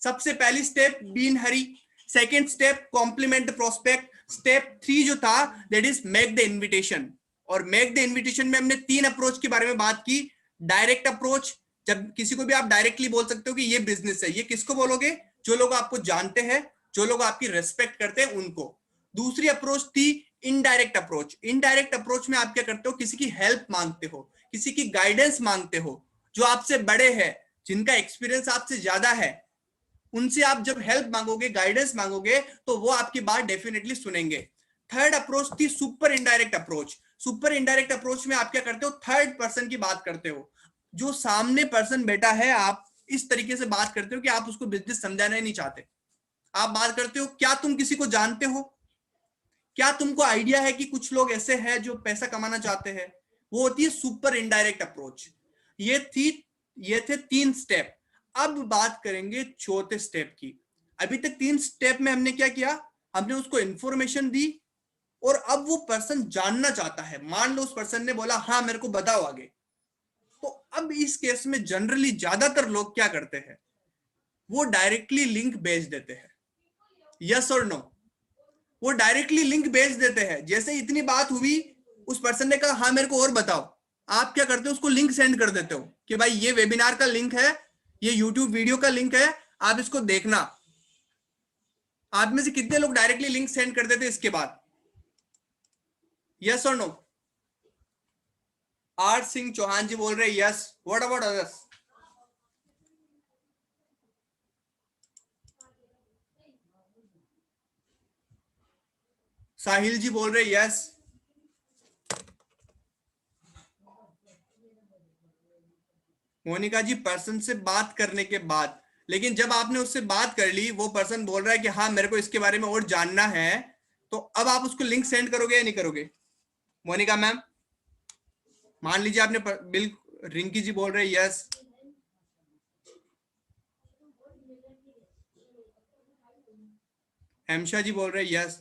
सबसे पहली step be in hurry, second step compliment the prospect, step 3 जो था that is make the invitation. और मेक द इन्विटेशन में हमने 3 अप्रोच के बारे में बात की। डायरेक्ट अप्रोच, जब किसी को भी आप डायरेक्टली बोल सकते हो कि ये बिजनेस है, ये किसको बोलोगे, जो लोग आपको जानते हैं, जो लोग आपकी रेस्पेक्ट करते हैं उनको। दूसरी अप्रोच थी इनडायरेक्ट अप्रोच। इनडायरेक्ट अप्रोच में आप क्या करते हो, किसी की हेल्प मांगते हो, किसी की गाइडेंस मांगते हो, जो आपसे बड़े हैं, जिनका एक्सपीरियंस आपसे ज्यादा है, उनसे आप जब हेल्प मांगोगे, गाइडेंस मांगोगे, तो वो आपकी बात डेफिनेटली सुनेंगे। थर्ड अप्रोच थी super indirect approach. Super indirect approach में आप क्या करते हो, थर्ड पर्सन की बात करते हो, जो सामने पर्सन बैठा है, आप इस तरीके से बात करते हो कि आप उसको बिजनेस समझाना ही नहीं चाहते। आप बात करते हो, क्या तुम किसी को जानते हो, क्या तुमको आइडिया है कि कुछ लोग ऐसे हैं जो पैसा कमाना चाहते हैं। वो होती है सुपर इनडायरेक्ट अप्रोच। ये थे 3 स्टेप। अब बात करेंगे चौथे स्टेप की। अभी तक 3 स्टेप में हमने क्या किया, हमने उसको इंफॉर्मेशन दी और अब वो पर्सन जानना चाहता है। मान लो उस पर्सन ने बोला हाँ मेरे को बताओ आगे, तो अब इस केस में जनरली ज्यादातर लोग क्या करते हैं, वो डायरेक्टली लिंक भेज देते हैं। यस और नो? वो डायरेक्टली लिंक भेज देते हैं। जैसे इतनी बात हुई, उस पर्सन ने कहा हाँ मेरे को और बताओ, आप क्या करते हो, उसको लिंक सेंड कर देते हो कि भाई ये वेबिनार का लिंक है, ये यूट्यूब वीडियो का लिंक है, आप इसको देखना। आप में से कितने लोग डायरेक्टली लिंक सेंड कर देते इसके बाद? यस और नो? आर सिंह चौहान जी बोल रहे yes. What about others? Sahil ji बोल रहे यस। मोनिका जी पर्सन से बात करने के बाद, लेकिन जब आपने उससे बात कर ली, वो पर्सन बोल रहा है कि हाँ मेरे को इसके बारे में और जानना है, तो अब आप उसको लिंक सेंड करोगे या नहीं करोगे? मोनिका मैम, मान लीजिए आपने बिल, रिंकी जी बोल रहे यस। हेमशा जी बोल रहे यस।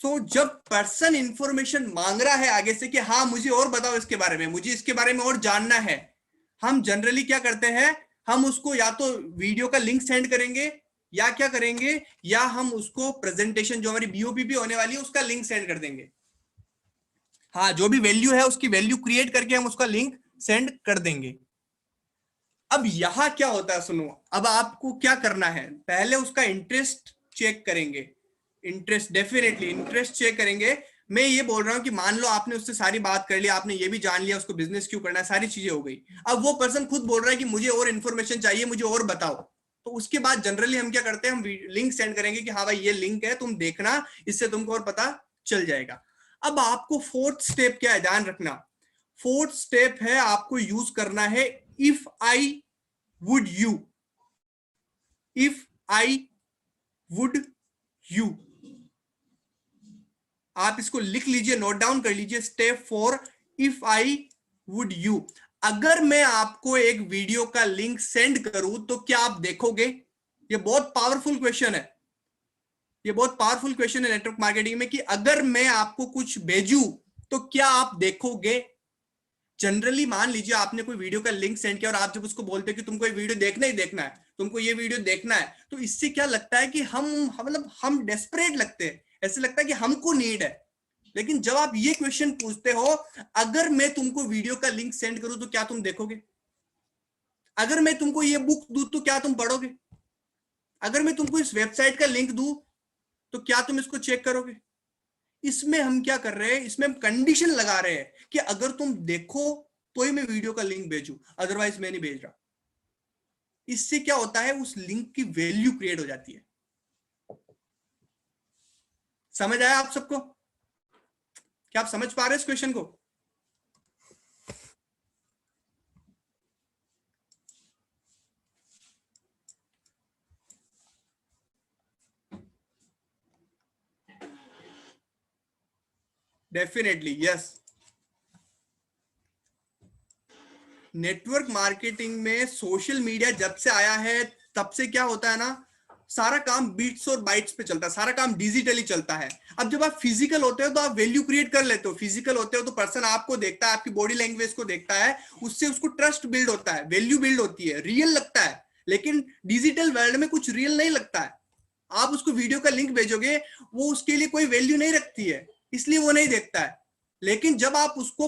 सो जब पर्सन इंफॉर्मेशन मांग रहा है आगे से कि हाँ मुझे और बताओ इसके बारे में, मुझे इसके बारे में और जानना है, हम जनरली क्या करते हैं, हम उसको या तो वीडियो का लिंक सेंड करेंगे, या क्या करेंगे, या हम उसको प्रेजेंटेशन जो हमारी बीओपीपी होने वाली है उसका लिंक सेंड कर देंगे। हाँ, जो भी वैल्यू है उसकी वैल्यू क्रिएट करके हम उसका लिंक सेंड कर देंगे। अब यहां क्या होता है, सुनो, अब आपको क्या करना है, पहले उसका इंटरेस्ट चेक करेंगे। इंटरेस्ट, डेफिनेटली इंटरेस्ट चेक करेंगे। मैं ये बोल रहा हूं कि मान लो आपने उससे सारी बात कर ली, आपने ये भी जान लिया उसको बिजनेस क्यों करना है, सारी चीजें हो गई। अब वो पर्सन खुद बोल रहा है कि मुझे और इन्फॉर्मेशन चाहिए, मुझे और बताओ। तो उसके बाद जनरली हम क्या करते हैं, हम लिंक सेंड करेंगे कि हाँ भाई ये लिंक है, तुम देखना, इससे तुमको और पता चल जाएगा। अब आपको फोर्थ स्टेप क्या है, ध्यान रखना। फोर्थ स्टेप है, आपको यूज करना है if I would you. If I would you, आप इसको लिख लीजिए, नोट डाउन कर लीजिए। Step 4, if I would you. अगर मैं आपको एक वीडियो का लिंक सेंड करूं तो क्या आप देखोगे? ये बहुत पावरफुल क्वेश्चन है, ये बहुत पावरफुल क्वेश्चन है नेटवर्क मार्केटिंग में कि अगर मैं आपको कुछ भेजूं तो क्या आप देखोगे। जनरली मान लीजिए आपने कोई वीडियो का लिंक सेंड किया और आप जब उसको बोलते हो कि तुमको ये वीडियो देखना ही देखना है, तुमको ये वीडियो देखना है, तो इससे क्या लगता है कि हम डेस्परेट लगते हैं, ऐसे लगता है कि हमको नीड है। लेकिन जब आप ये क्वेश्चन पूछते हो, अगर मैं तुमको वीडियो का लिंक सेंड करूं तो क्या तुम देखोगे? अगर मैं तुमको ये बुक दूं तो क्या तुम पढ़ोगे? अगर मैं तुमको इस वेबसाइट का लिंक दूं तो क्या तुम इसको चेक करोगे? इसमें हम क्या कर रहे हैं, इसमें हम कंडीशन लगा रहे हैं कि अगर तुम देखो तो ही मैं वीडियो का लिंक भेजूं, अदरवाइज मैं नहीं भेज रहा। इससे क्या होता है, उस लिंक की वैल्यू क्रिएट हो जाती है। समझ आया आप सबको? क्या आप समझ पा रहे हैं इस क्वेश्चन को? Definitely yes. नेटवर्क मार्केटिंग में सोशल मीडिया जब से आया है तब से क्या होता है ना, सारा काम बीट्स और बाइट्स पे चलता है, सारा काम डिजिटली चलता है। अब जब आप फिजिकल होते हो तो आप वैल्यू क्रिएट कर लेते हो, फिजिकल होते हो तो पर्सन आपको देखता है, आपकी बॉडी लैंग्वेज को देखता है, उससे उसको ट्रस्ट बिल्ड होता है, वैल्यू बिल्ड होती है, रियल लगता है। लेकिन डिजिटल वर्ल्ड में कुछ रियल नहीं लगता है। आप उसको वीडियो का लिंक भेजोगे, वो उसके लिए कोई वैल्यू नहीं रखती है, इसलिए वो नहीं देखता है। लेकिन जब आप उसको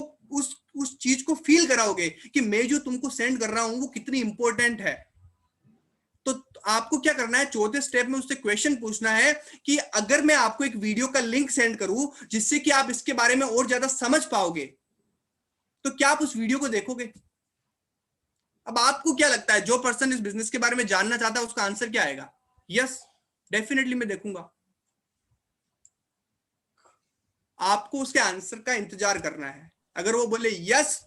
उस चीज को फील कराओगे कि मैं जो तुमको सेंड कर रहा हूं वो कितनी इंपॉर्टेंट है, तो आपको क्या करना है, चौथे स्टेप में उससे क्वेश्चन पूछना है कि अगर मैं आपको एक वीडियो का लिंक सेंड करूं जिससे कि आप इसके बारे में और ज्यादा समझ पाओगे, तो क्या आप उस वीडियो को देखोगे? अब आपको क्या लगता है, जो पर्सन इस बिजनेस के बारे में जानना चाहता है उसका आंसर क्या आएगा? यस, डेफिनेटली मैं देखूंगा। आपको उसके आंसर का इंतजार करना है। अगर वो बोले यस,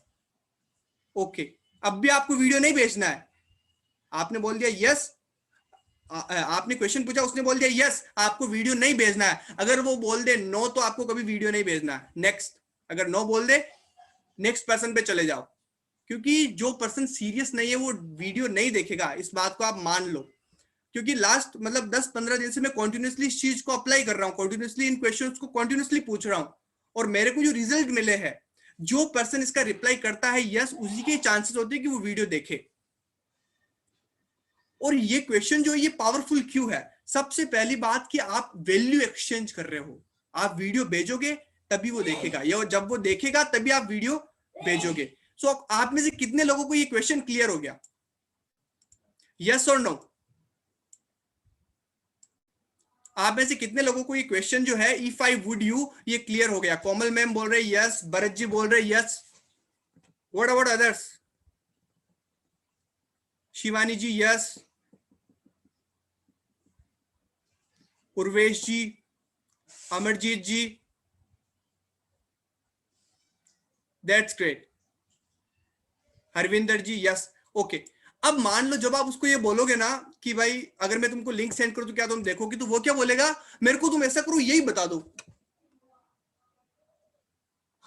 ओके, अब भी आपको वीडियो नहीं भेजना है। आपने बोल दिया यस, आपने क्वेश्चन पूछा, उसने बोल दिया यस, आपको वीडियो नहीं भेजना है। अगर वो बोल दे नो तो आपको कभी वीडियो नहीं भेजना है, नेक्स्ट। अगर नो बोल दे, नेक्स्ट पर्सन पे चले जाओ। क्योंकि जो पर्सन सीरियस नहीं है वो वीडियो नहीं देखेगा, इस बात को आप मान लो। क्योंकि लास्ट 10-15 दिन से मैं कॉन्टिन्यूसली इस चीज को अप्लाई कर रहा हूँ, कॉन्टिन्यूसली इन क्वेश्चंस को कॉन्टिन्यूसली पूछ रहा हूँ, और मेरे को जो रिजल्ट मिले हैं, जो पर्सन इसका रिप्लाई करता है यस, उसी के चांसेस होते हैं कि वो वीडियो देखे। और ये क्वेश्चन जो है ये पावरफुल क्यों है? सबसे पहली बात कि आप वैल्यू एक्सचेंज कर रहे हो। आप वीडियो भेजोगे तभी वो देखेगा, या जब वो देखेगा तभी आप वीडियो भेजोगे। सो आप में से कितने लोगों को ये क्वेश्चन क्लियर हो गया? यस और नो? आप में से कितने लोगों को ये क्वेश्चन जो है इफ आई वुड यू, ये क्लियर हो गया? कोमल मैम बोल रहे यस, भरत जी बोल रहे yes, what about others? Shivani ji yes, Urvesh ji, Amarjeet ji, that's great. Harvinder ji yes, okay. अब मान लो जब आप उसको ये बोलोगे ना कि भाई अगर मैं तुमको लिंक सेंड करूं तो क्या तुम देखोगे, तो वो क्या बोलेगा, मेरे को तुम ऐसा करो यही बता दो,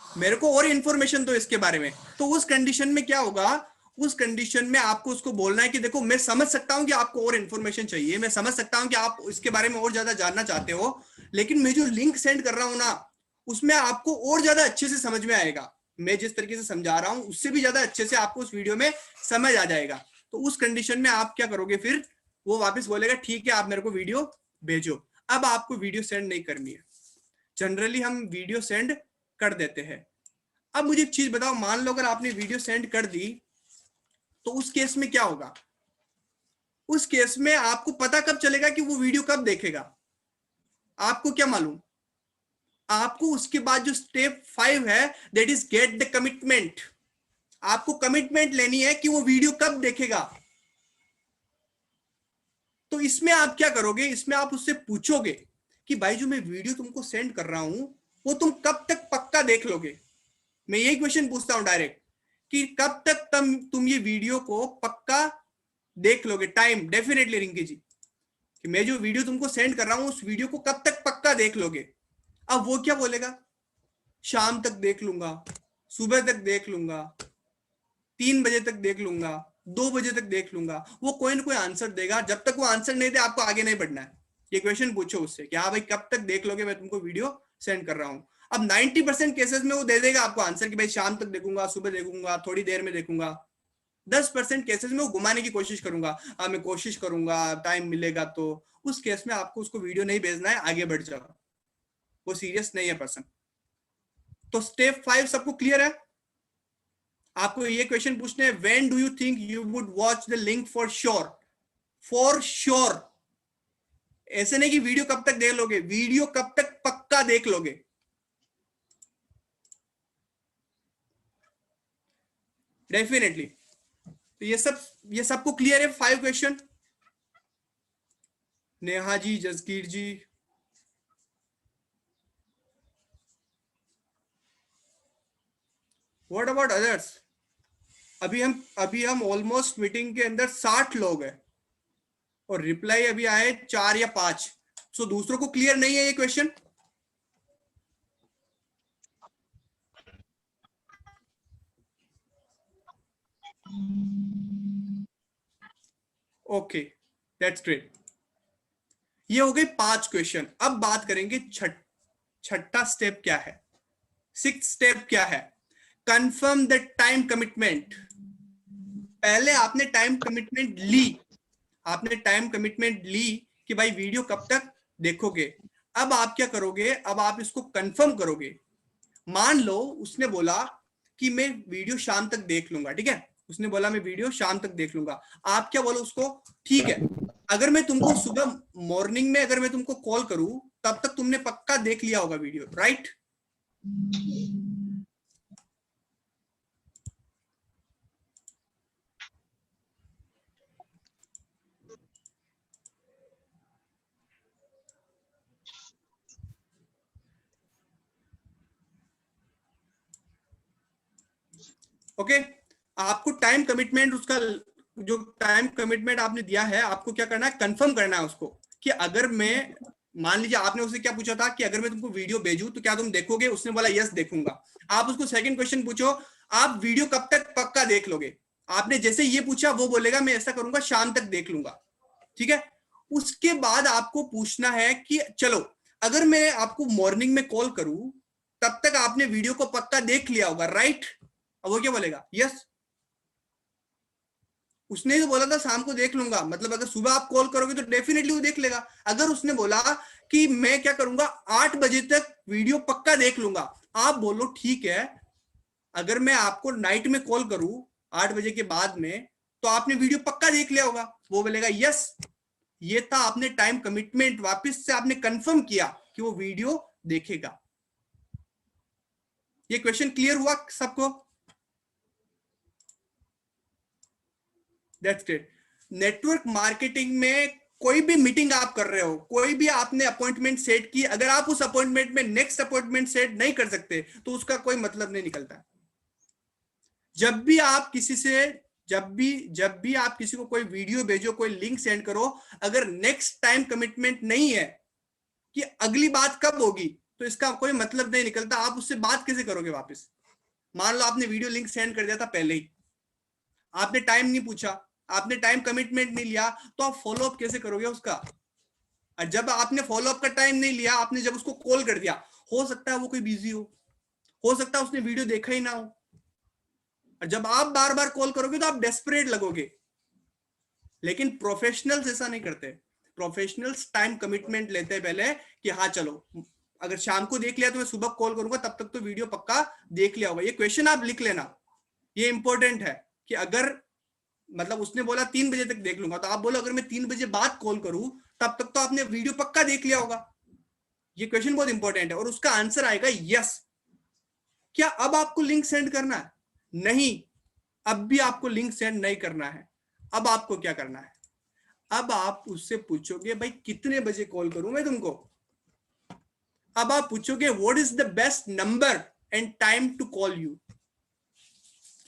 मेरे को और इन्फॉर्मेशन दो इसके बारे में। तो उस कंडीशन में क्या होगा, उस कंडीशन में आपको उसको बोलना है कि देखो मैं समझ सकता हूं कि आपको और इन्फॉर्मेशन चाहिए, मैं समझ सकता हूं कि आप इसके बारे में और ज्यादा जानना चाहते हो, लेकिन मैं जो लिंक सेंड कर रहा हूं ना उसमें आपको और ज्यादा अच्छे से समझ में आएगा। मैं जिस तरीके से समझा रहा हूं उससे भी ज्यादा अच्छे से आपको उस वीडियो में समझ आ जाएगा। तो उस कंडीशन में आप क्या करोगे, फिर वो वापस बोलेगा ठीक है आप मेरे को वीडियो भेजो। अब आपको वीडियो सेंड नहीं करनी है, जनरली हम वीडियो सेंड कर देते हैं। अब मुझे एक चीज बताओ, मान लो अगर आपने वीडियो सेंड कर दी तो उस केस में क्या होगा? उस केस में आपको पता कब चलेगा कि वो वीडियो कब देखेगा? आपको क्या मालूम? आपको उसके बाद जो स्टेप 5 है, that is get the commitment. आपको कमिटमेंट लेनी है कि वो वीडियो कब देखेगा। तो इसमें आप क्या करोगे, इसमें आप उससे पूछोगे कि भाई जो मैं वीडियो तुमको सेंड कर रहा हूं वो तुम कब तक पक्का देख लोगे। मैं यही क्वेश्चन पूछता हूं डायरेक्ट कि कब तक तुम ये वीडियो को पक्का देख लोगे। टाइम डेफिनेटली रिंकी जी, कि मैं जो वीडियो तुमको सेंड कर रहा हूं उस वीडियो को कब तक पक्का देख लोगे। अब वो क्या बोलेगा, शाम तक देख लूंगा, सुबह तक देख लूंगा, 3 बजे तक देख लूंगा, 2 बजे तक देख लूंगा, वो कोई ना कोई आंसर देगा। जब तक वो आंसर नहीं दे आपको आगे नहीं बढ़ना है। ये क्वेश्चन पूछो उससे कि हाँ भाई कब तक देख लोगे, मैं तुमको वीडियो सेंड कर रहा हूँ। अब 90% केसेस में वो दे देगा आपको आंसर कि भाई शाम तक देखूंगा, सुबह देखूंगा, थोड़ी देर में देखूंगा। 10% केसेस में वो घुमाने की कोशिश करूंगा, हाँ मैं कोशिश करूंगा, टाइम मिलेगा तो। उस केस में आपको उसको वीडियो नहीं भेजना है, आगे बढ़ जाओ, वो सीरियस नहीं है पर्सन। तो स्टेप 5 सबको क्लियर है? आपको ये क्वेश्चन पूछने हैं, when do you think you would watch the link for sure? For sure, ऐसे नहीं कि वीडियो कब तक देख लोगे, वीडियो कब तक पक्का देख लोगे। डेफिनेटली। तो ये सबको क्लियर है 5 question? Neha ji, Jaskeer ji, what about others? अभी हम ऑलमोस्ट मीटिंग के अंदर 60 लोग हैं और रिप्लाई अभी आए 4 या 5। सो दूसरों को क्लियर नहीं है ये क्वेश्चन? Okay, that's great. ये हो गए 5 क्वेश्चन। अब बात करेंगे छठा स्टेप क्या है, 6th स्टेप क्या है? Confirm the time commitment. पहले आपने टाइम कमिटमेंट ली, आपने टाइम कमिटमेंट ली कि भाई वीडियो कब तक देखोगे। अब आप क्या करोगे, अब आप इसको कंफर्म करोगे। मान लो उसने बोला कि मैं वीडियो शाम तक देख लूंगा, ठीक है, उसने बोला मैं वीडियो शाम तक देख लूंगा। आप क्या बोलो उसको, ठीक है, अगर मैं तुमको सुबह मॉर्निंग में अगर मैं तुमको कॉल करूं तब तक तुमने पक्का देख लिया होगा वीडियो, राइट? ओके, आपको टाइम कमिटमेंट, उसका जो टाइम कमिटमेंट आपने दिया है, आपको क्या करना है, कंफर्म करना है उसको कि अगर मैं, मान लीजिए आपने उससे क्या पूछा था कि अगर मैं तुमको वीडियो भेजूं तो क्या तुम देखोगे, उसने बोला यस देखूंगा। आप उसको सेकंड क्वेश्चन पूछो, आप वीडियो कब तक पक्का देख लोगे? आपने जैसे ये पूछा वो बोलेगा मैं ऐसा करूंगा, शाम तक देख लूंगा, ठीक है। उसके बाद आपको पूछना है कि चलो अगर मैं आपको मॉर्निंग में कॉल करूं तब तक आपने वीडियो को पक्का देख लिया होगा, राइट? अब वो क्या बोलेगा, यस। उसने तो बोला था शाम को देख लूंगा, मतलब अगर सुबह आप कॉल करोगे तो डेफिनेटली वो देख लेगा। अगर उसने बोला कि मैं क्या करूंगा 8 बजे तक वीडियो पक्का देख लूंगा, आप बोलो ठीक है, अगर मैं आपको नाइट में कॉल करूं 8 बजे के बाद में तो आपने वीडियो पक्का देख लिया होगा। वो बोलेगा यस। ये था आपने टाइम कमिटमेंट, वापस से आपने कंफर्म किया कि वो वीडियो देखेगा। ये क्वेश्चन क्लियर हुआ सबको? That's great. नेटवर्क मार्केटिंग में कोई भी मीटिंग आप कर रहे हो, कोई भी आपने अपॉइंटमेंट सेट की, अगर आप उस अपॉइंटमेंट में नेक्स्ट अपॉइंटमेंट सेट नहीं कर सकते तो उसका कोई मतलब नहीं निकलता। जब भी आप किसी से, जब भी आप किसी को कोई वीडियो भेजो, कोई लिंक सेंड करो, अगर नेक्स्ट टाइम कमिटमेंट नहीं है कि अगली बात कब होगी, तो इसका कोई मतलब नहीं निकलता। आप उससे बात कैसे करोगे वापस? मान लो आपने वीडियो लिंक सेंड कर दिया था पहले ही, आपने टाइम नहीं पूछा, आपने टाइम कमिटमेंट नहीं लिया, तो आप फॉलो अप कैसे करोगे उसका? और जब आपने फॉलो अप का टाइम नहीं लिया, आपने जब उसको कॉल कर दिया, हो सकता है वो कोई बिजी हो सकता है उसने वीडियो देखा ही ना हो। और जब आप बार बार कॉल करोगे तो आप डेस्परेट लगोगे। लेकिन प्रोफेशनल्स ऐसा नहीं करते। प्रोफेशनल्स टाइम कमिटमेंट लेते हैं पहले कि हाँ चलो अगर शाम को देख लिया तो मैं सुबह कॉल करूंगा, तब तक तो वीडियो पक्का देख लिया होगा। ये क्वेश्चन आप लिख लेना, ये इंपॉर्टेंट है कि अगर मतलब उसने बोला 3 बजे तक देख लूंगा, तो आप बोलो अगर मैं 3 बजे बाद कॉल करूं तब तक तो आपने वीडियो पक्का देख लिया होगा। ये क्वेश्चन बहुत इंपॉर्टेंट है और उसका आंसर आएगा यस। क्या अब आपको लिंक सेंड करना है? नहीं, अब भी आपको लिंक सेंड नहीं करना है। अब आपको क्या करना है, अब आप उससे पूछोगे भाई कितने बजे कॉल करूं मैं तुमको। अब आप पूछोगे what is the best number and time to call you.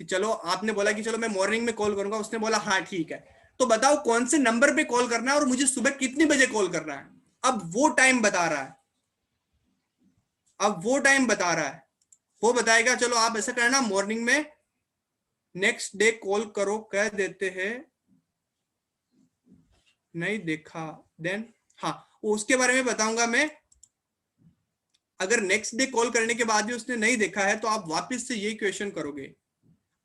कि चलो आपने बोला कि चलो मैं मॉर्निंग में कॉल करूंगा, उसने बोला हाँ ठीक है, तो बताओ कौन से नंबर पे कॉल करना है और मुझे सुबह कितने बजे कॉल करना है। अब वो टाइम बता रहा है, अब वो टाइम बता रहा है। वो बताएगा चलो आप ऐसा करना, मॉर्निंग में नेक्स्ट डे कॉल करो कह देते हैं नहीं देखा, देन हाँ वो उसके बारे में बताऊंगा मैं। अगर नेक्स्ट डे कॉल करने के बाद भी उसने नहीं देखा है तो आप वापस से यही क्वेश्चन करोगे,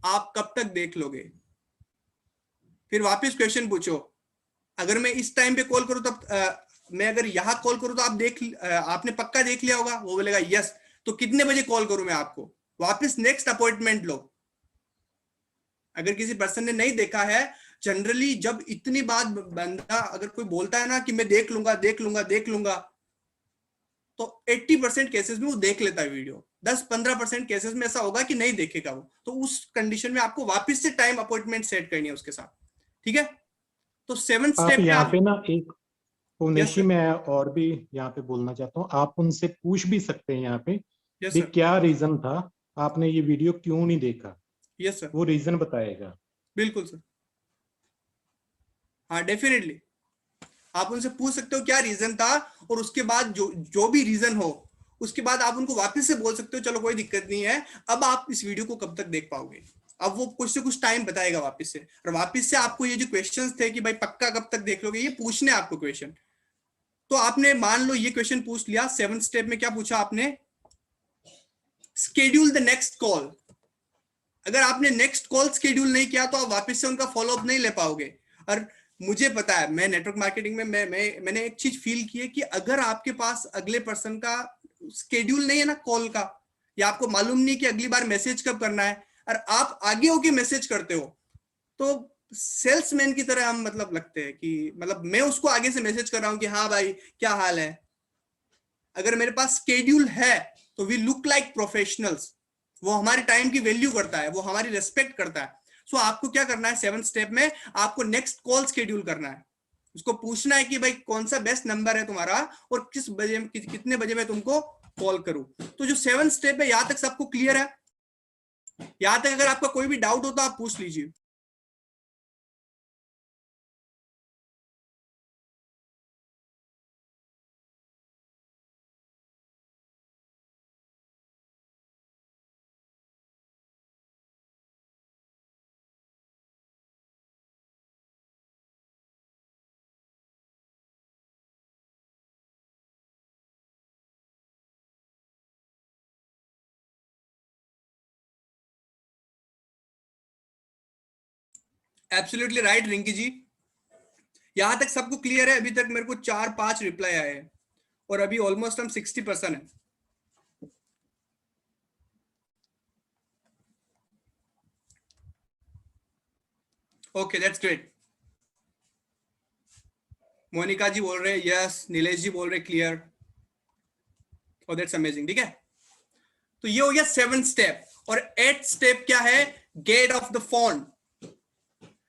आप कब तक देख लोगे। फिर वापस क्वेश्चन पूछो, अगर मैं इस टाइम पे कॉल करूं तब मैं अगर यहां कॉल करूं तो आप आपने पक्का देख लिया होगा। वो बोलेगा यस, तो कितने बजे कॉल करूं मैं आपको। वापस नेक्स्ट अपॉइंटमेंट लो। अगर किसी पर्सन ने नहीं देखा है, जनरली जब इतनी बात बंदा अगर कोई बोलता है ना कि मैं देख लूंगा देख लूंगा देख लूंगा, तो 80% केसेस में वो देख लेता है वीडियो। 10-15% केसेस में ऐसा होगा कि नहीं देखेगा वो। तो उस कंडीशन में आपको वापस से टाइम अपॉइंटमेंट सेट करनी है उसके साथ, ठीक है। तो 7th आप स्टेप में यहाँ आप पे ना एक यस उनेशी सर, मैं और भी यहाँ पे बोलना चाहता हूँ, आप उनसे पूछ भी सकते हैं यहाँ पे यस भी सर, क्या रीजन था, आपने ये वीडियो क्यों नहीं देखा, यस सर, वो रीजन बताएगा। बिल्कुल सर, हाँ डेफिनेटली आप उनसे पूछ सकते हो क्या रीजन था। और उसके बाद जो जो भी रीजन हो उसके बाद आप उनको वापस से बोल सकते हो चलो कोई दिक्कत नहीं है, अब आप इस वीडियो को कब तक देख पाओगे। अब वो कुछ से कुछ टाइम बताएगा वापस से, और वापस से आपको ये जो क्वेश्चंस थे कि भाई पक्का कब तक देख लोगे, ये पूछने आपको क्वेश्चन। तो आपने मान लो ये क्वेश्चन पूछ लिया, 7th स्टेप में क्या पूछा आपने, स्केड्यूल द नेक्स्ट कॉल। अगर आपने नेक्स्ट कॉल स्केड्यूल नहीं किया तो आप वापस से उनका फॉलोअप नहीं ले पाओगे। और मुझे पता है, मैं नेटवर्क मार्केटिंग में मैंने एक चीज फील की है कि अगर आपके पास अगले पर्सन का स्केड्यूल नहीं है ना कॉल का, या आपको मालूम नहीं कि अगली बार मैसेज कब करना है, और आप आगे होके मैसेज करते हो, तो सेल्समैन की तरह हम मतलब लगते हैं कि मतलब मैं उसको आगे से मैसेज कर रहा हूं कि हाँ भाई क्या हाल है। अगर मेरे पास स्केड्यूल है तो वी लुक लाइक प्रोफेशनल्स। वो हमारे टाइम की वैल्यू करता है, वो हमारी रेस्पेक्ट करता है। सो आपको क्या करना है 7th स्टेप में, आपको नेक्स्ट कॉल स्केड्यूल करना है। उसको पूछना है कि भाई कौन सा बेस्ट नंबर है तुम्हारा और किस बजे कितने बजे मैं तुमको कॉल करूं। तो जो 7th स्टेप है, यहां तक सबको क्लियर है। यहां तक अगर आपका कोई भी डाउट हो तो आप पूछ लीजिए। एब्सोल्युटली राइट रिंकी जी, यहां तक सबको क्लियर है। अभी तक मेरे को 4-5 रिप्लाई आए हैं और अभी ऑलमोस्ट हम 60% है। Okay that's great. Monika ji बोल रहे हैं यस, नीलेश जी बोल रहे क्लियर, और दैट्स अमेजिंग। ठीक है, तो ये हो गया 7th स्टेप। और 8th स्टेप क्या है, get off the phone.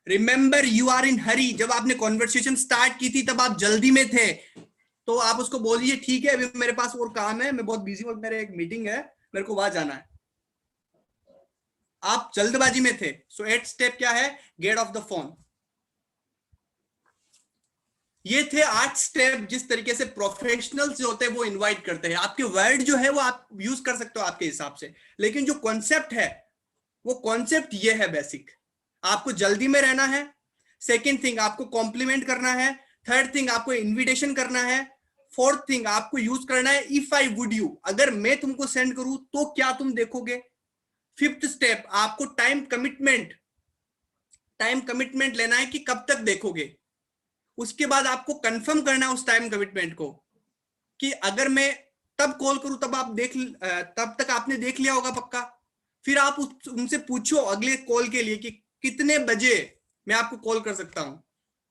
Remember you are in hurry. जब आपने कॉन्वर्सेशन स्टार्ट की थी तब आप जल्दी में थे, तो आप उसको बोलिए ठीक है अभी मेरे पास और काम है, मैं बहुत बिजी हूं, मेरे एक मीटिंग है, मेरे को वहां जाना है। आप जल्दबाजी में थे। सो 8th स्टेप क्या है, गेट ऑफ द फोन। ये थे 8 स्टेप जिस तरीके से प्रोफेशनल्स जो होते हैं वो इनवाइट करते हैं। आपके वर्ड जो है वो आप यूज कर सकते हो आपके हिसाब से, लेकिन जो कॉन्सेप्ट है वो कॉन्सेप्ट ये है बेसिक। आपको जल्दी में रहना है। सेकेंड थिंग, आपको कॉम्प्लीमेंट करना है। थर्ड थिंग, आपको इन्विटेशन करना है। फोर्थ थिंग, आपको यूज करना है इफ आई वुड यू। अगर मैं तुमको सेंड करूं तो क्या तुम देखोगे। फिफ्थ स्टेप, आपको टाइम कमिटमेंट लेना है कि कब तक देखोगे। उसके बाद आपको कंफर्म करना है उस टाइम कमिटमेंट को, कि अगर मैं तब कॉल करूं तब आप तब तक आपने देख लिया होगा पक्का। फिर आप उनसे पूछो अगले कॉल के लिए कि कितने बजे मैं आपको कॉल कर सकता हूं,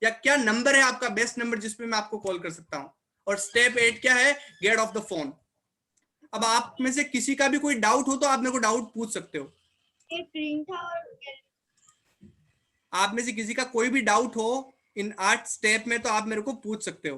या क्या नंबर है आपका बेस्ट नंबर जिसपे मैं आपको कॉल कर सकता हूं। और स्टेप 8 क्या है, गेट ऑफ द फोन। अब आप में से किसी का भी कोई डाउट हो तो आप मेरे को डाउट पूछ सकते हो। आप में से किसी का कोई भी डाउट हो इन 8 स्टेप में तो आप मेरे को पूछ सकते हो।